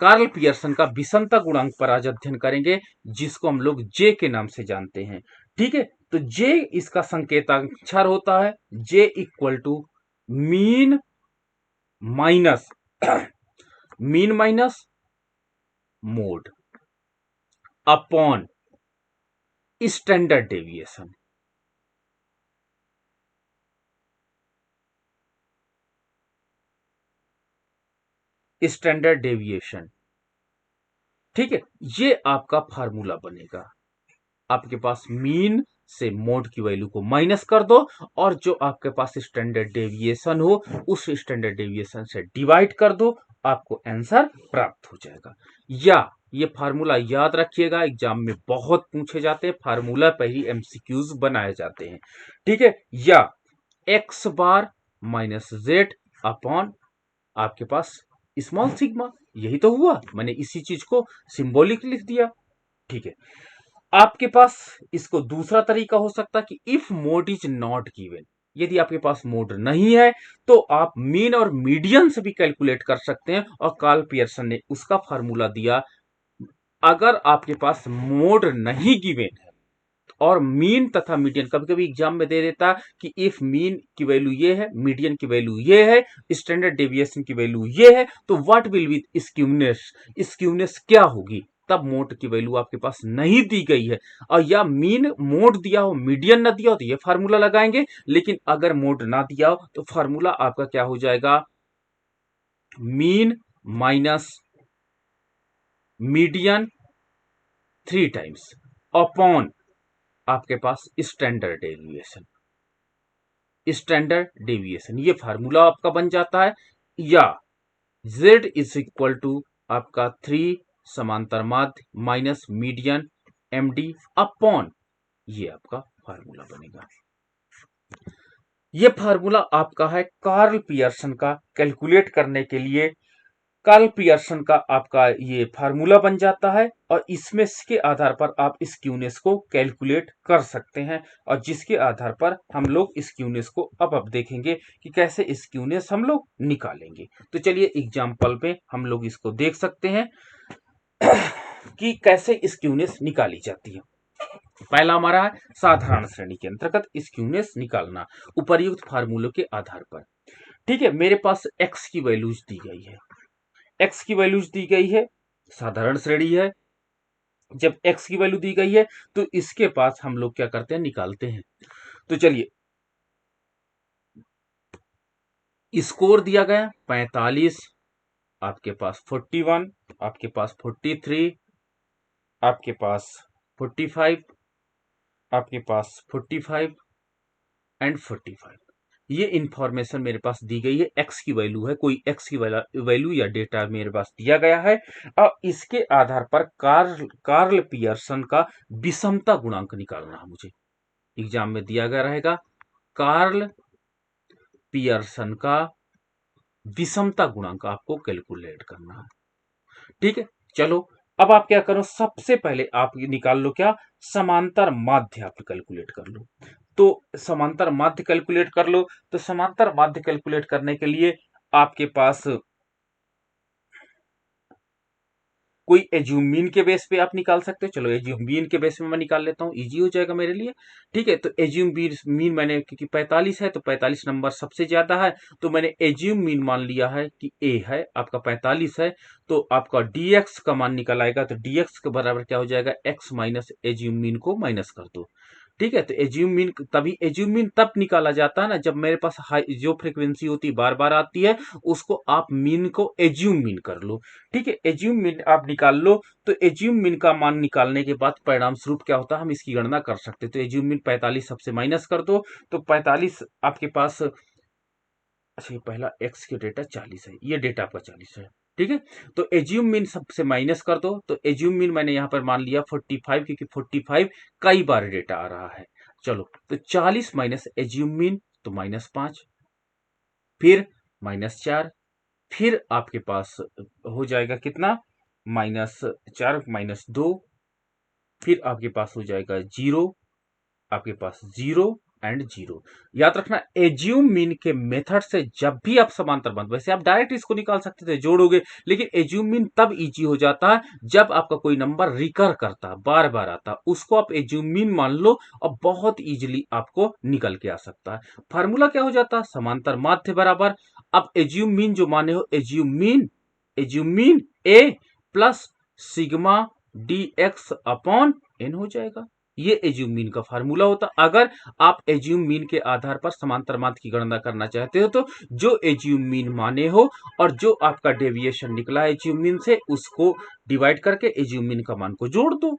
कार्ल पियर्सन का विषमता गुणांक पर आज अध्ययन करेंगे, जिसको हम लोग जे के नाम से जानते हैं, ठीक है। तो जे इसका संकेताक्षर होता है, J equal to mean minus mean minus mode upon standard deviation. Standard deviation, ठीक है, ये आपका फार्मूला बनेगा। आपके पास मीन से मोड की वैल्यू को माइनस कर दो, और जो आपके पास स्टैंडर्ड डेविएशन हो उस स्टैंडर्ड डेविएशन से डिवाइड कर दो, आपको आंसर प्राप्त हो जाएगा। या ये फार्मूला याद रखिएगा, एग्जाम में बहुत पूछे जाते हैं, फार्मूला पर ही एमसीक्यूज बनाए जाते हैं, ठीक है। या एक्स बार माइनस जेड अपॉन आपके पास स्मॉल सिग्मा, यही तो हुआ, मैंने इसी चीज को सिंबॉलिक लिख दिया, ठीक है। आपके पास इसको दूसरा तरीका हो सकता है कि if mode is not given, यदि आपके पास मोड नहीं है तो आप मीन और मीडियन से भी कैलकुलेट कर सकते हैं, और कार्ल पियर्सन ने उसका फार्मूला दिया। अगर आपके पास मोड नहीं गिवन है और मीन तथा मीडियन, कभी कभी एग्जाम में दे देता कि इफ मीन की वैल्यू ये है, मीडियन की वैल्यू ये है, स्टैंडर्ड डेविएशन की वैल्यू ये है, तो what will be skewness, skewness क्या होगी, तब मोड की वैल्यू आपके पास नहीं दी गई है, और या मीन मोड दिया हो मीडियन ना दिया हो तो ये फार्मूला लगाएंगे, लेकिन अगर मोड ना दिया हो तो फार्मूला आपका क्या हो जाएगा, mean minus median 3 times upon आपके पास स्टैंडर्ड डेविएशन, ये फार्मूला आपका बन जाता है। या z इज इक्वल टू आपका 3 समांतर माध्य माइनस मीडियन md अपॉन, ये आपका फार्मूला बनेगा। ये फार्मूला आपका है कार्ल पियर्सन का कैलकुलेट करने के लिए, कार्ल पियर्सन का आपका ये फार्मूला बन जाता है, और इसमें के आधार पर आप स्क्यूनेस को कैलकुलेट कर सकते हैं, और जिसके आधार पर हम लोग स्क्यूनेस को अब देखेंगे कि कैसे स्क्यूनेस हम लोग निकालेंगे। तो चलिए एग्जाम्पल पे हम लोग इसको देख सकते हैं कि कैसे स्क्यूनेस निकाली जाती है। पहला हमारा है साधारण श्रेणी के अंतर्गत स्क्यूनेस निकालना उपर्युक्त फार्मूलों के आधार पर, ठीक है। मेरे पास x की वैल्यूज दी गई है, x की वैल्यूज दी गई है, साधारण श्रेणी है। जब x की वैल्यू दी गई है तो इसके पास हम लोग क्या करते हैं, निकालते हैं। तो चलिए, स्कोर दिया गया 45, आपके पास 41, आपके पास 43, आपके पास 45, आपके पास 45 एंड 45। ये इंफॉर्मेशन मेरे पास दी गई है, x की वैल्यू है, कोई x की वैल्यू या डेटा मेरे पास दिया गया है। और इसके आधार पर कार्ल पियर्सन का विषमता गुणांक निकालना है मुझे। एग्जाम में दिया गया रहेगा कार्ल पियर्सन का विषमता गुणांक आपको कैलकुलेट करना है। ठीक है, चलो अब आप क्या करो, सबसे पहले आप ये निकाल लो, क्या, समांतर माध्य आप कैलकुलेट कर लो। तो समांतर माध्य कैलकुलेट कर लो। तो समांतर माध्य कैलकुलेट करने के लिए आपके पास कोई एज्यूम मीन के बेस पे आप निकाल सकते हो। चलो एज्यूम मीन के बेस पे मैं निकाल लेता हूँ, इजी हो जाएगा मेरे लिए। ठीक है, तो एज्यूम मीन मैंने, क्योंकि 45 है तो 45 नंबर सबसे ज्यादा है, तो मैंने एज्यूम मीन मान लिया है कि ए है, आपका 45 है। तो आपका dx का मान निकल आएगा, तो dx के बराबर क्या हो जाएगा, x माइनस एज्यूम मीन को माइनस कर दो। ठीक है, तो एज्यूम मीन तभी, एज्यूम मीन तब निकाला जाता है ना जब मेरे पास हाई जो फ्रीक्वेंसी होती है बार बार आती है, उसको आप मीन को एज्यूम मीन कर लो। ठीक है, एज्यूम मीन आप निकाल लो। तो एज्यूम मीन का मान निकालने के बाद परिणाम स्वरूप क्या होता है, हम इसकी गणना कर सकते हैं। तो एज्यूम मीन 45 सबसे माइनस कर दो, तो 45 आपके पास, अच्छा ये पहला x के डेटा 40 है, ये डेटा आपका 40 है। ठीक है, तो एज्यूम मीन सबसे माइनस कर दो। तो एज्यूम मीन मैंने यहां पर मान लिया 45, क्योंकि 45 कई बार डेटा आ रहा है। चलो, तो 40 माइनस एज्यूम मीन, तो -5, फिर -4, फिर आपके पास हो जाएगा कितना, -4 -2, फिर आपके पास हो जाएगा 0, आपके पास 0 एंड 0। याद रखना, एज्यूम मीन के मेथड से जब भी आप समांतर बंद, वैसे आप डायरेक्ट इसको निकाल सकते थे जोड़ोगे, लेकिन एज्यूम मीन तब इजी हो जाता है जब आपका कोई नंबर रिकर करता है, बार बार आता है, उसको आप एज्यूम मीन मान लो और बहुत इजीली आपको निकल के आ सकता है। फार्मूला क्या हो जाता है, समांतर माध्य बराबर, अब एज्यूम मीन जो माने हो, assume mean A plus sigma D X upon N हो जाएगा। ये एज्यूम मीन का फार्मूला होता। अगर आप एज्यूम मीन के आधार पर समांतर माध्य की गणना करना चाहते हो, तो जो एज्यूम मीन माने हो और जो आपका डेविएशन निकला है एज्यूम मीन से, उसको डिवाइड करके एज्यूम मीन का मान को जोड़ दो।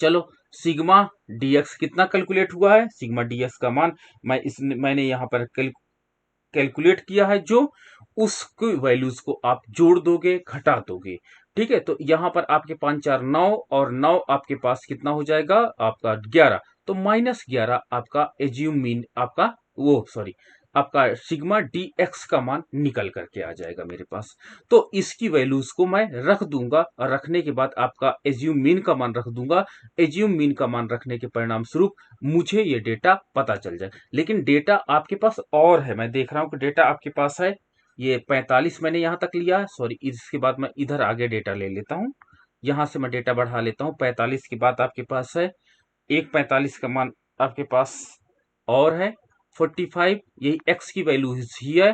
चलो, सिग्मा डीएक्स कितना कैलकुलेट हुआ है, सिग्मा डीएक्स का मान मैंने यहां पर कैलकुलेट किया है, जो उसकी वैल्यूज को आप जोड़ दोगे, घटा दोगे। ठीक है, तो यहां पर आपके 5 4 9 और 9 आपके पास कितना हो जाएगा, आपका 11। तो -11 आपका एज्यूम मीन, आपका वो सॉरी आपका सिग्मा डी एक्स का मान निकल करके आ जाएगा मेरे पास। तो इसकी वैल्यूज को मैं रख दूंगा, और रखने के बाद आपका एज्यूम मीन का मान रख दूंगा। एज्यूम मीन का मान रखने के परिणाम स्वरूप मुझे ये डेटा पता चल जाए। लेकिन डेटा आपके पास और है, मैं देख रहा हूं कि डेटा आपके पास है, ये 45 मैंने यहां तक लिया, सॉरी, इसके बाद मैं इधर आगे डेटा ले लेता हूं, यहां से मैं डेटा बढ़ा लेता हूं। 45 के बाद आपके पास है एक 45 का मान आपके पास और है 45, यही x की वैल्यू ही है।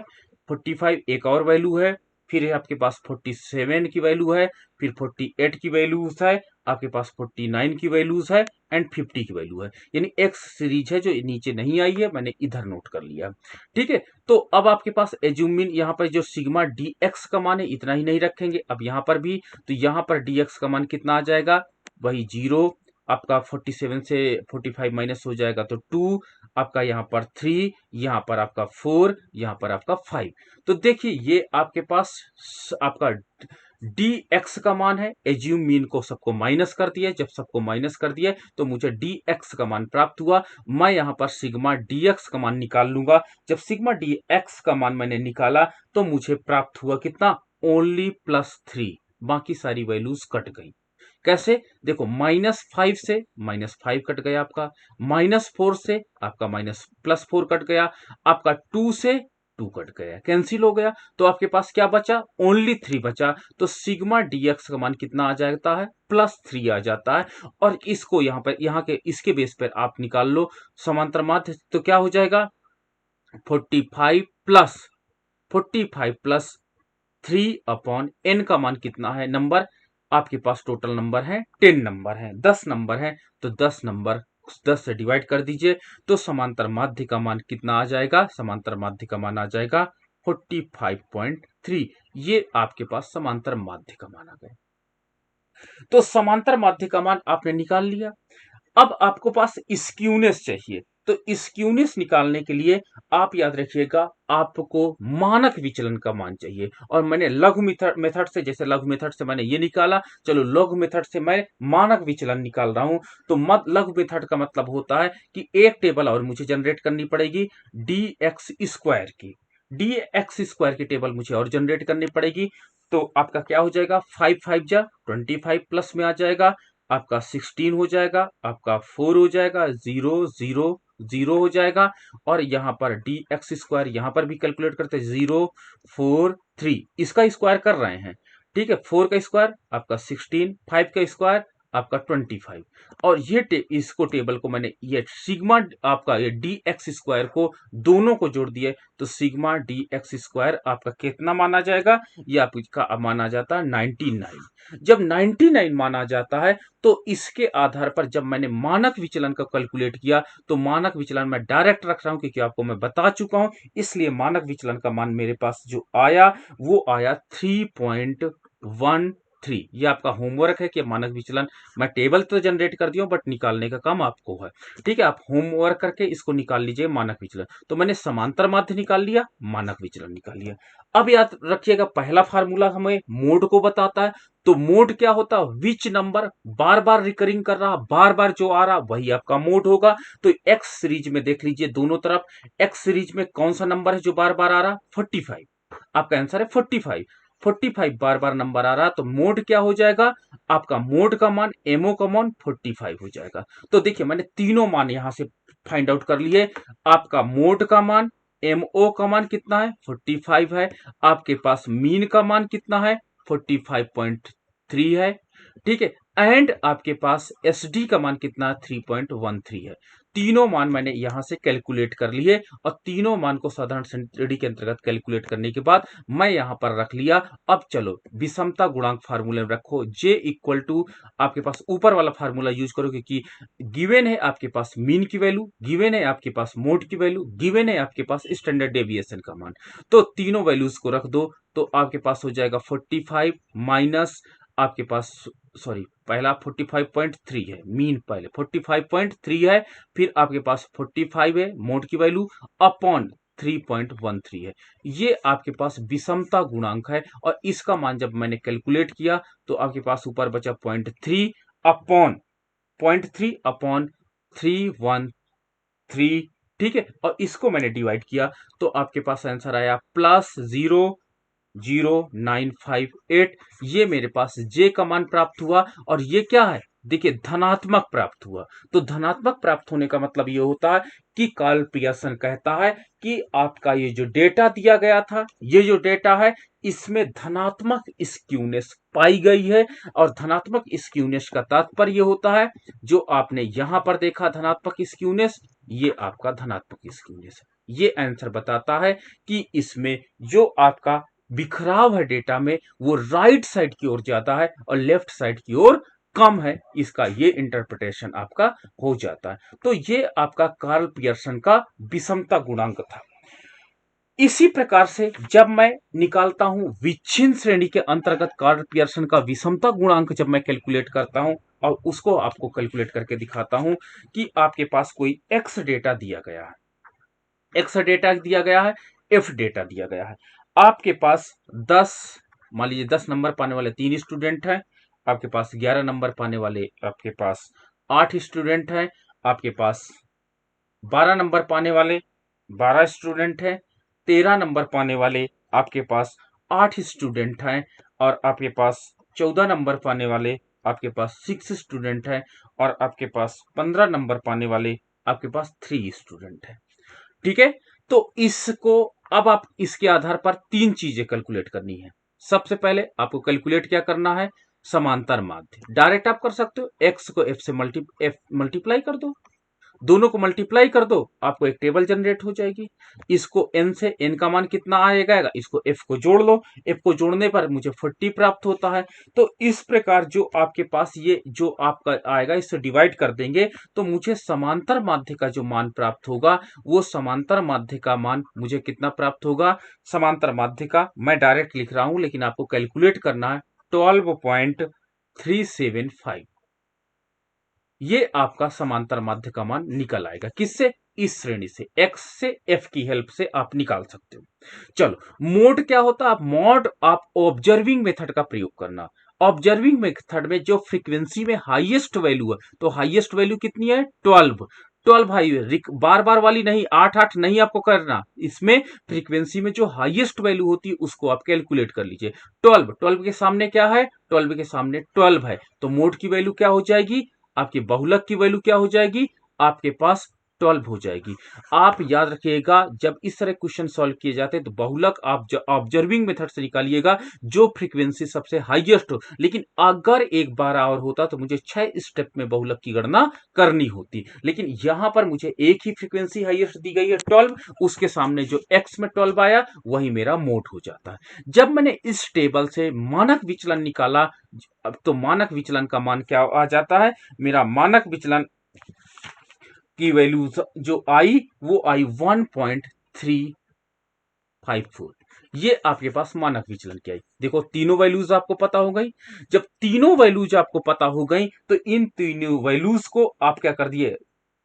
45 एक और वैल्यू है, फिर आपके पास 47 की वैल्यू है, फिर 48 की वैल्यूज है, आपके पास 49 की वैल्यूज है एंड 50 की वैल्यू है। यानी x सीरीज है जो नीचे नहीं आई है, मैंने इधर नोट कर लिया। ठीक है, तो अब आपके पास एज्यूमिन यहाँ पर जो सिग्मा डी एक्स का मान है, इतना ही नहीं रखेंगे अब यहाँ पर भी। तो यहाँ पर डी एक्स का मान कितना आ जाएगा, वही 0, आपका 47 से 45 माइनस हो जाएगा तो 2, आपका यहाँ पर 3, यहाँ पर आपका 4, यहाँ पर आपका 5। तो देखिए ये आपके पास आपका डी एक्स का मान है। एज्यूम मीन को सबको माइनस कर दिया, जब सबको माइनस कर दिया तो मुझे डी एक्स का मान प्राप्त हुआ। मैं यहाँ पर सिग्मा डी एक्स का मान निकाल लूंगा। जब सिग्मा डी एक्स का मान मैंने निकाला तो मुझे प्राप्त हुआ कितना, ओनली +3, बाकी सारी वैल्यूज कट गई। कैसे, देखो, -5 से -5 कट गया आपका, -4 से आपका +4 कट गया, आपका 2 से 2 कट गया, कैंसिल हो गया, तो आपके पास क्या बचा, ओनली 3 बचा। तो सिग्मा डीएक्स का मान कितना आ जाता है, +3 आ जाता है। और इसको यहाँ पर, यहाँ के इसके बेस पर आप निकाल लो समांतर माध्य, तो क्या हो जाएगा 45 प्लस 45 प्लस 3/n का मान कितना है, नंबर आपके पास टोटल नंबर है 10 नंबर है, 10 नंबर है, तो 10 नंबर 10 से डिवाइड कर दीजिए, तो समांतर माध्य का मान कितना आ जाएगा, समांतर माध्य का मान आ जाएगा 45.3। ये आपके पास समांतर माध्य का मान आ गया। तो समांतर माध्य का मान आपने निकाल लिया। अब आपको पास स्क्यूनेस चाहिए, तो स्क्यूनेस निकालने के लिए आप याद रखिएगा आपको मानक विचलन का मान चाहिए, और मैंने लघु मेथड से, जैसे लघु मेथड से मैंने ये निकाला, चलो लघु मेथड से मैं मानक विचलन निकाल रहा हूं। तो लघु मेथड का मतलब होता है कि एक टेबल और मुझे जनरेट करनी पड़ेगी dx स्क्वायर की, dx स्क्वायर की टेबल मुझे और जनरेट करनी पड़ेगी। तो आपका क्या हो जाएगा, 5 5 जा 25 प्लस में आ जाएगा, आपका 16 हो जाएगा, आपका 4 हो जाएगा, 0 0 0 हो जाएगा, और यहां पर dx स्क्वायर यहां पर भी कैलकुलेट करते हैं 0 4 3, इसका स्क्वायर कर रहे हैं, ठीक है। 4 का स्क्वायर आपका 16, 5 का स्क्वायर आपका 25, और ये इसको टेबल को मैंने ये सिग्मा आपका ये dx स्क्वायर को दोनों को जोड़ दिए, तो सिग्मा dx स्क्वायर आपका कितना माना जाएगा, ये आपका माना जाता है 99। जब 99 माना जाता है, तो इसके आधार पर जब मैंने मानक विचलन का कैलकुलेट किया, तो मानक विचलन मैं डायरेक्ट रख रहा हूं क्योंकि आपको मैं बता चुका हूं, इसलिए मानक विचलन का मान मेरे पास जो आया वो आया 3.13। ये आपका होमवर्क है कि मानक विचलन, मैं टेबल तो जनरेट कर दिया हूं, बट निकालने का काम आपको है, ठीक है। आप होमवर्क करके इसको निकाल लीजिए मानक विचलन। तो मैंने समांतर माध्य निकाल लिया, मानक विचलन निकाल लिया। अब याद रखिएगा पहला फार्मूला हमें मोड को बताता है, तो मोड क्या होता है, which number bar bar recurring कर रहा, बार बार जो आ रहा वही आपका मोड होगा। तो एक्स सीरीज में देख लीजिए दोनों तरफ, एक्स सीरीज में कौन सा नंबर है जो बार बार आ रहा, 45, आपका आंसर है 45। 45 बार बार नंबर आ रहा, तो मोड क्या हो जाएगा, आपका मोड का मान एमओ का मान 45 हो जाएगा। तो देखिए मैंने तीनों मान यहां से फाइंड आउट कर लिए। आपका मोड का मान, एमओ का मान कितना है 45 है, आपके पास मीन का मान कितना है 45.3 है, ठीक है, एंड आपके पास एसडी का मान कितना है 3.13 है। तीनों मान मैंने यहां से कैलकुलेट कर लिए, और तीनों मान को साधारण श्रेणी के अंतर्गत कैलकुलेट करने के बाद मैं यहां पर रख लिया। अब चलो विषमता गुणांक फार्मूले में रखो, जे इक्वल टू आपके पास ऊपर वाला फार्मूला यूज करो, क्योंकि गिवन है आपके पास मीन की वैल्यू, गिवन है आपके पास मोड की वैल्यू, गिवन है आपके पास स्टैंडर्ड डेविएशन का मान, तो तीनों वैल्यूज को रख दो, तो आपके पास हो जाएगा 45 माइनस आपके पास, सॉरी पहला 45.3 है, मीन पहले 45.3 है, फिर आपके पास 45 है मोड की वैल्यू अपॉन 3.13 है, ये आपके पास विषमता गुणांक है। और इसका मान जब मैंने कैलकुलेट किया, तो आपके पास ऊपर बचा 0.3 अपॉन 313, ठीक है, और इसको मैंने डिवाइड किया, तो आपके पास आंसर आया +0.0958। ये मेरे पास जे का मान प्राप्त हुआ, और ये क्या है, देखिए धनात्मक प्राप्त हुआ। तो धनात्मक प्राप्त होने का मतलब ये होता है कि कार्ल पियर्सन कहता है कि आपका ये जो डेटा दिया गया था, ये जो डेटा है, इसमें धनात्मक स्क्यूनेस पाई गई है। और धनात्मक स्क्यूनेस का तात्पर्य होता है, जो आपने यहां पर देखा धनात्मक स्क्यूनेस, ये आपका धनात्मक स्क्यूनेस है। ये आंसर बताता है कि इसमें जो आपका बिखराव है डेटा में, वो राइट साइड की ओर ज्यादा है और लेफ्ट साइड की ओर कम है। इसका ये इंटरप्रिटेशन आपका हो जाता है। तो ये आपका कार्ल पियर्सन का विषमता गुणांक था। इसी प्रकार से जब मैं निकालता हूं विच्छिन्न श्रेणी के अंतर्गत कार्ल पियर्सन का विषमता गुणांक, जब मैं कैलकुलेट करता हूं और उसको आपको कैलकुलेट करके दिखाता हूं कि आपके पास कोई एक्स डेटा दिया गया है, एक्स डेटा दिया गया है, एफ डेटा दिया गया है, आपके पास 10, मान लीजिए 10 नंबर पाने वाले 3 स्टूडेंट हैं, आपके पास 11 नंबर पाने वाले आपके पास 8 स्टूडेंट हैं, आपके पास 12 नंबर पाने वाले 12 स्टूडेंट हैं, 13 नंबर पाने वाले आपके पास 8 स्टूडेंट हैं, और आपके पास 14 नंबर पाने वाले आपके पास 6 स्टूडेंट हैं, और आपके पास 15 नंबर पाने वाले आपके पास 3 स्टूडेंट हैं, ठीक है। तो इसको अब आप इसके आधार पर 3 चीजें कैलकुलेट करनी है। सबसे पहले आपको कैलकुलेट क्या करना है, समांतर माध्य। डायरेक्ट आप कर सकते हो, एक्स को एफ से मल्टीप्लाई कर दो, दोनों को मल्टीप्लाई कर दो, आपको एक टेबल जनरेट हो जाएगी। इसको n से n का मान कितना आएगा, इसको f को जोड़ लो, f को जोड़ने पर मुझे 40 प्राप्त होता है। तो इस प्रकार जो आपके पास ये जो आपका आएगा, इससे डिवाइड कर देंगे तो मुझे समांतर माध्य का जो मान प्राप्त होगा, वो समांतर माध्य का मान मुझे कितना प्राप्त होगा, समांतर माध्य का मैं डायरेक्ट लिख रहा हूं लेकिन आपको कैलकुलेट करना है, 12.375। ये आपका समांतर माध्य का मान निकल आएगा। किससे? इस श्रेणी से, x से f की हेल्प से आप निकाल सकते हो। चलो, मोड क्या होता है? आप ऑब्जर्विंग मेथड का प्रयोग करना। ऑब्जर्विंग मेथड में जो फ्रीक्वेंसी में हाईएस्ट वैल्यू है, तो हाईएस्ट वैल्यू कितनी है? 12 हाई, बार बार वाली नहीं, 8 नहीं आपको करना। इसमें फ्रीक्वेंसी में जो हाईएस्ट वैल्यू होती है उसको आप कैलकुलेट कर लीजिए। 12 के सामने क्या है? 12 के सामने 12 है, तो मोड की वैल्यू क्या हो जाएगी? आपके बहुलक की वैल्यू क्या हो जाएगी? आपके पास 12 हो जाएगी। आप याद रखिएगा, जब इस तरह क्वेश्चन सॉल्व किए जाते हैं तो बहुलक आप ऑब्जर्विंग मेथड से निकालिएगा, जो फ्रीक्वेंसी सबसे हाईएस्ट हो। लेकिन अगर एक बार और होता तो मुझे 6 स्टेप में बहुलक की गणना करनी होती, लेकिन यहां पर मुझे एक ही फ्रीक्वेंसी हाईएस्ट दी गई है 12, उसके सामने जो x में 12 आया वही मेरा मोड हो जाता है। जब मैंने इस टेबल से मानक विचलन निकाला, अब तो मानक विचलन का मान क्या आ जाता है? मेरा मानक विचलन की वैल्यू जो आई वो आई 1.354। ये आपके पास मानक विचलन की आई। देखो, तीनों वैल्यूज आपको पता हो गई। जब तीनों वैल्यूज आपको पता हो गई तो इन तीनों वैल्यूज को आप क्या कर दिए,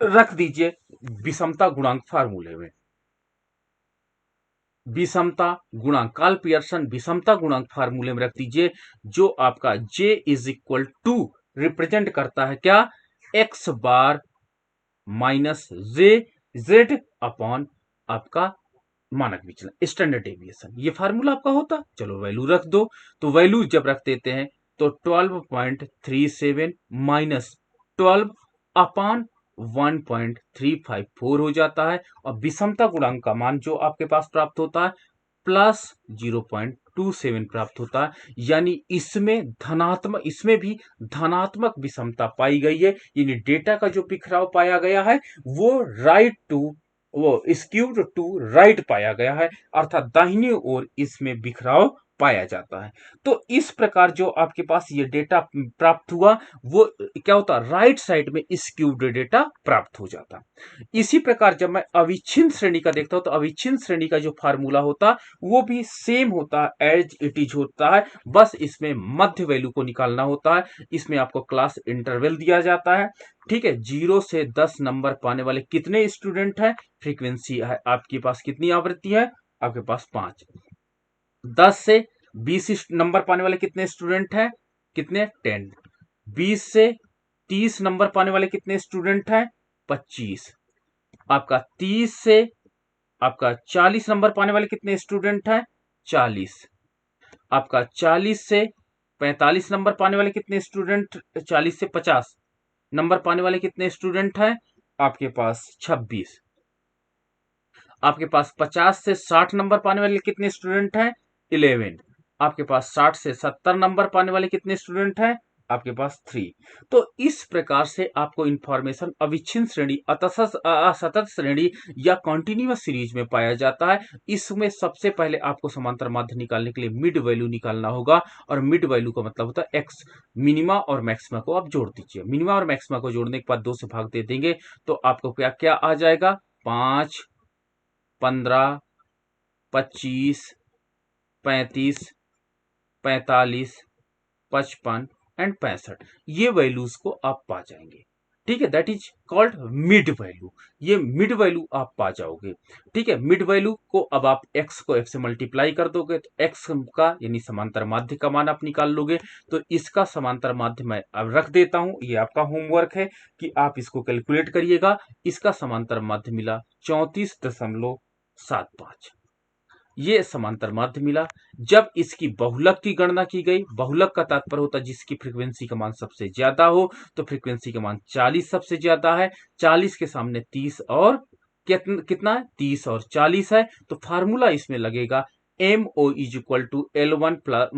रख दीजिए विषमता गुणांक फार्मूले में। विषमता गुणांक, कार्ल पियर्सन विषमता गुणांक फार्मूले में रख दीजिए, जो आपका J is equal to represent करता है क्या? x bar minus J Z upon आपका मानक विचलन, स्टैंडर्ड डेविएशन। ये फार्मूला आपका होता। चलो वैल्यू रख दो, तो वैल्यू जब रख देते हैं तो 12.37 माइनस 12 अपॉन 1.354 हो जाता है, और विषमता गुणांक का मान जो आपके पास प्राप्त होता है प्लस 0.27 प्राप्त होता है। यानी इसमें भी धनात्मक विषमता पाई गई है, यानी डेटा का जो बिखराव पाया गया है वो स्क्यूड टू राइट पाया गया है, अर्थात दाहिनी ओर इसमें बिखराव पाया जाता है। तो इस प्रकार जो आपके पास ये डेटा प्राप्त हुआ वो क्या होता है, राइट साइड में स्क्यूड डेटा प्राप्त हो जाता। इसी प्रकार जब मैं अविच्छिन्न श्रेणी का देखता हूं तो अविच्छिन्न श्रेणी का जो फार्मूला होता वो भी सेम होता है, एज इट इज होता है, बस इसमें मध्य वैल्यू को निकालना होता है। इसमें आपको क्लास इंटरवल दिया जाता है। ठीक है, 0 से 10 नंबर पाने वाले कितने स्टूडेंट हैं? फ्रीक्वेंसी है आपके पास कितनी आवृत्ति है? आपके पास 5। 10 से 20 नंबर पाने वाले कितने स्टूडेंट हैं? कितने? 10। 20 से 30 नंबर पाने वाले कितने स्टूडेंट हैं? 25। आपका 30 से आपका 40 नंबर पाने वाले कितने स्टूडेंट हैं? 40। आपका 40 से 45 नंबर पाने वाले कितने स्टूडेंट? 40 से 50 नंबर पाने वाले कितने स्टूडेंट हैं? आपके पास 26। आपके पास 50 से 60 नंबर पाने वाले कितने स्टूडेंट हैं? 11। आपके पास 60 से 70 नंबर पाने वाले कितने स्टूडेंट हैं? आपके पास 3। तो इस प्रकार से आपको इंफॉर्मेशन अविच्छिन्न श्रेणी, असतत श्रेणी या कॉन्टिन्यूअस सीरीज में पाया जाता है। इसमें सबसे पहले आपको समांतर माध्य निकालने के लिए मिड वैल्यू निकालना होगा, और मिड वैल्यू का मतलब होता है एक्स। मिनिमा और मैक्सिमा को आप जोड़ दीजिए। मिनिमा और मैक्सिमा को जोड़ने के बाद 2 से भाग दे देंगे तो आपको क्या क्या आ जाएगा? 5, 15, 25, 35, 45, 55 एंड 65, ये वैल्यूज को आप पा जाएंगे। ठीक है, that is called mid value. ये मिड वैल्यू आप पा जाओगे। ठीक है, मिड वैल्यू को अब आप x को f से मल्टीप्लाई कर दोगे तो x का यानी समांतर माध्य का मान आप निकाल लोगे। तो इसका समांतर माध्य मैं अब रख देता हूं, ये आपका होमवर्क है कि आप इसको कैलकुलेट करिएगा। इसका समांतर माध्य मिला 34.75। ये समांतर माध्य मिला। जब इसकी बहुलक की गणना की गई, बहुलक का तात्पर्य होता है जिसकी फ्रीक्वेंसी का मान सबसे ज्यादा हो, तो फ्रीक्वेंसी का मान 40 सबसे ज्यादा है। 40 के सामने 30 और कितना है? 30 और 40 है। तो फार्मूला इसमें लगेगा MO is equal to L1 plus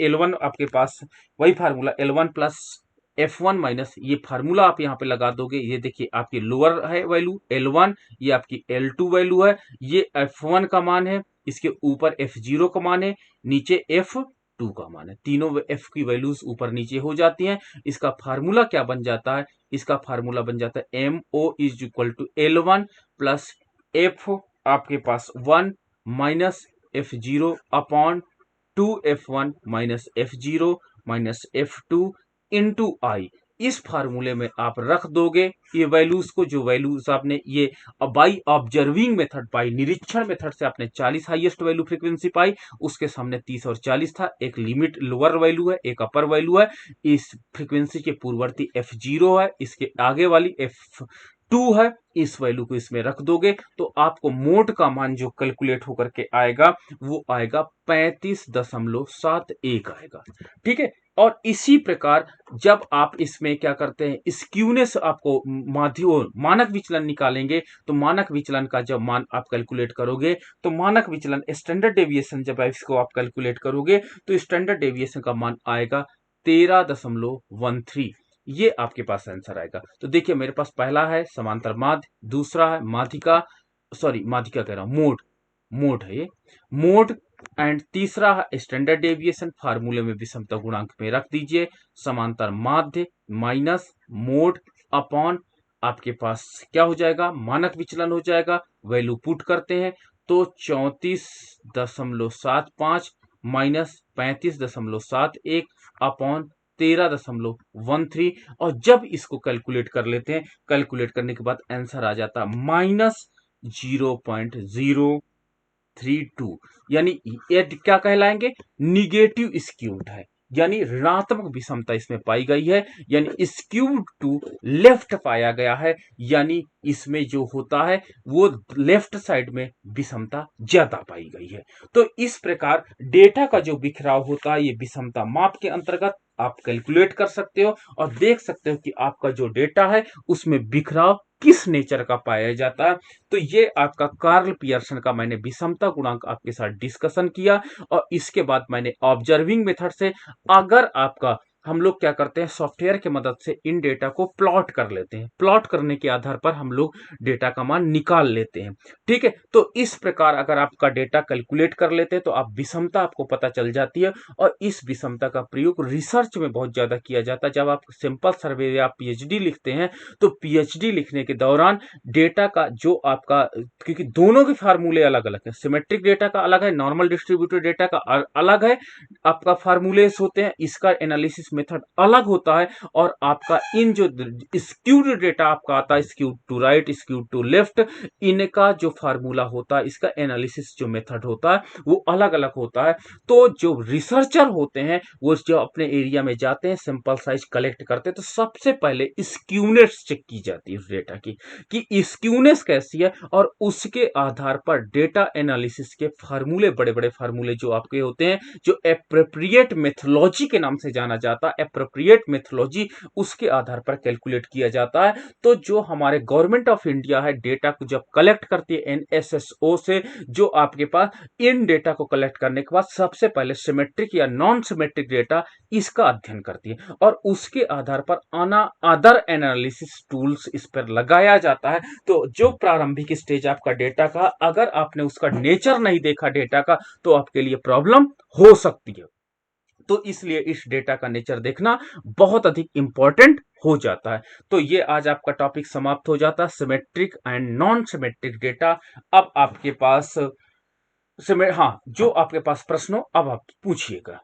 L1, आपके पास वही formula L1 plus F1 minus ये फार्मूला आप यहाँ पे लगा दोगे, ये देखिए आपकी लोअर है वैल्यू L1, ये आपकी L2 वैल्यू है, ये F1 का मान है, इसके ऊपर F0 का मान है, नीचे F2 का मान है, तीनों F की वैल्यूज ऊपर नीचे हो जाती हैं। इसका फार्मूला क्या बन जाता है, इसका फार्मूला बन जाता है MO is equal to L1 plus F आपके पास 1 minus F0 upon 2F1 minus F0 minus F2 into I. इस फार्मूले में आप रख दोगे ये वैल्यूज को, जो वैल्यूज आपने ये बाई ऑब्जर्विंग मेथड पाई, निरीक्षण मेथड से आपने 40 हाईएस्ट वैल्यू फ्रीक्वेंसी पाई, उसके सामने 30 और 40 था, एक लिमिट लोअर वैल्यू है, एक अपर वैल्यू है। इस फ्रीक्वेंसी के पूर्ववर्ती F0 है, इसके आगे वाली F2 है, इस वैल्यू को इसमें रख दोगे तो आपको मोड का मान जो कैलकुलेट होकर के आएगा वो आएगा 35.71 आएगा। ठीक है, और इसी प्रकार जब आप इसमें क्या करते हैं, स्क्यूनेस आपको मानक विचलन निकालेंगे, तो मानक विचलन का जब मान आप कैलकुलेट करोगे तो मानक विचलन स्टैंडर्ड डेविएशन जब इसको आप कैलकुलेट करोगे तो स्टैंडर्ड डेविएशन का मान आएगा 13.13। ये आपके पास आंसर आएगा। तो देखिए मेरे पास पहला है समांतर माध्य, दूसरा है माध्यिका, सॉरी माध्यिका कह रहा हूं, मोड है ये, मोड, एंड तीसरा है स्टैंडर्ड डेविएशन, फार्मूले में विषमता गुणांक में रख दीजिए, समांतर माध्य माइनस मोड अपॉन आपके पास क्या हो जाएगा, मानक विचलन हो जाएगा। वैल्यू पुट करते हैं तो 34.75 माइनस 35.71 अपॉन 13.13, और जब इसको कैलकुलेट कर लेते हैं, कैलकुलेट करने के बाद आंसर आ जाता है -0.032, यानी ये क्या कहलाएंगे, निगेटिव स्क्यूड है, यानी ऋणात्मक विषमता इसमें पाई गई है, यानी स्क्यूड टू लेफ्ट पाया गया है, यानी इसमें जो होता है वो लेफ्ट साइड में विषमता ज्यादा पाई गई है। तो इस प्रकार डेटा का जो बिखराव होता है ये विषमता माप के अंतर्गत आप कैलकुलेट कर सकते हो और देख सकते हो कि आपका जो डेटा है उसमें बिखराव किस नेचर का पाया जाता है। तो ये आपका कार्ल पियर्सन का मैंने विषमता गुणांक आपके साथ डिस्कशन किया, और इसके बाद मैंने ऑब्जर्विंग मेथड से, अगर आपका हम लोग क्या करते हैं सॉफ्टवेयर की मदद से इन डेटा को प्लॉट कर लेते हैं, प्लॉट करने के आधार पर हम लोग डेटा का मान निकाल लेते हैं। ठीक है, तो इस प्रकार अगर आपका डेटा कैलकुलेट कर लेते हैं तो आप विषमता आपको पता चल जाती है, और इस विषमता का प्रयोग रिसर्च में बहुत ज्यादा किया जाता है। जब आप सिंपल सर्वे या पीएचडी लिखते हैं तो पीएचडी लिखने के दौरान डेटा का जो आपका, क्योंकि दोनों के फार्मूले अलग अलग है, सिमेट्रिक डेटा का अलग है, नॉर्मल डिस्ट्रीब्यूटेड डेटा का अलग है, आपका फार्मूलेस होते हैं, इसका एनालिसिस मेथड अलग होता है, और आपका इन जो स्क्यूड डेटा आपका आता है, skewed to right, skewed to left, इनका जो फार्मूला होता है, इसका एनालिसिस जो मेथड होता है वो अलग अलग होता है। तो जो रिसर्चर होते हैं वो जो अपने एरिया में जाते हैं, सैंपल साइज कलेक्ट करते हैं, तो सबसे पहले स्क्यूनेस चेक की जाती है उस डेटा की कि स्क्यूनेस कैसी है, और उसके आधार पर डेटा एनालिसिस के फार्मूले, बड़े बड़े फार्मूले जो आपके होते हैं, जो एप्रोप्रिएट मेथोलॉजी के नाम से जाना जाता है, एप्रोप्रिएट मेथोलॉजी, उसके आधार पर कैलकुलेट किया जाता है। तो जो हमारे गवर्नमेंट ऑफ इंडिया है डेटा को जब कलेक्ट करती है एनएसएसओ से, जो आपके पास इन डेटा को कलेक्ट करने के बाद सबसे पहले सिमेट्रिक या नॉन सिमेट्रिक डेटा इसका अध्ययन करती है, और उसके आधार पर अदर एनालिसिस टूल्स इस पर लगाया जाता है। तो जो प्रारंभिक स्टेज आपका डेटा का, अगर आपने उसका नेचर नहीं देखा डेटा का, तो आपके लिए प्रॉब्लम हो सकती है। तो इसलिए इस डेटा का नेचर देखना बहुत अधिक इंपॉर्टेंट हो जाता है। तो ये आज आपका टॉपिक समाप्त हो जाता है, symmetric and non symmetric data. अब आपके पास हाँ, जो आपके पास प्रश्न हो अब आप पूछिएगा।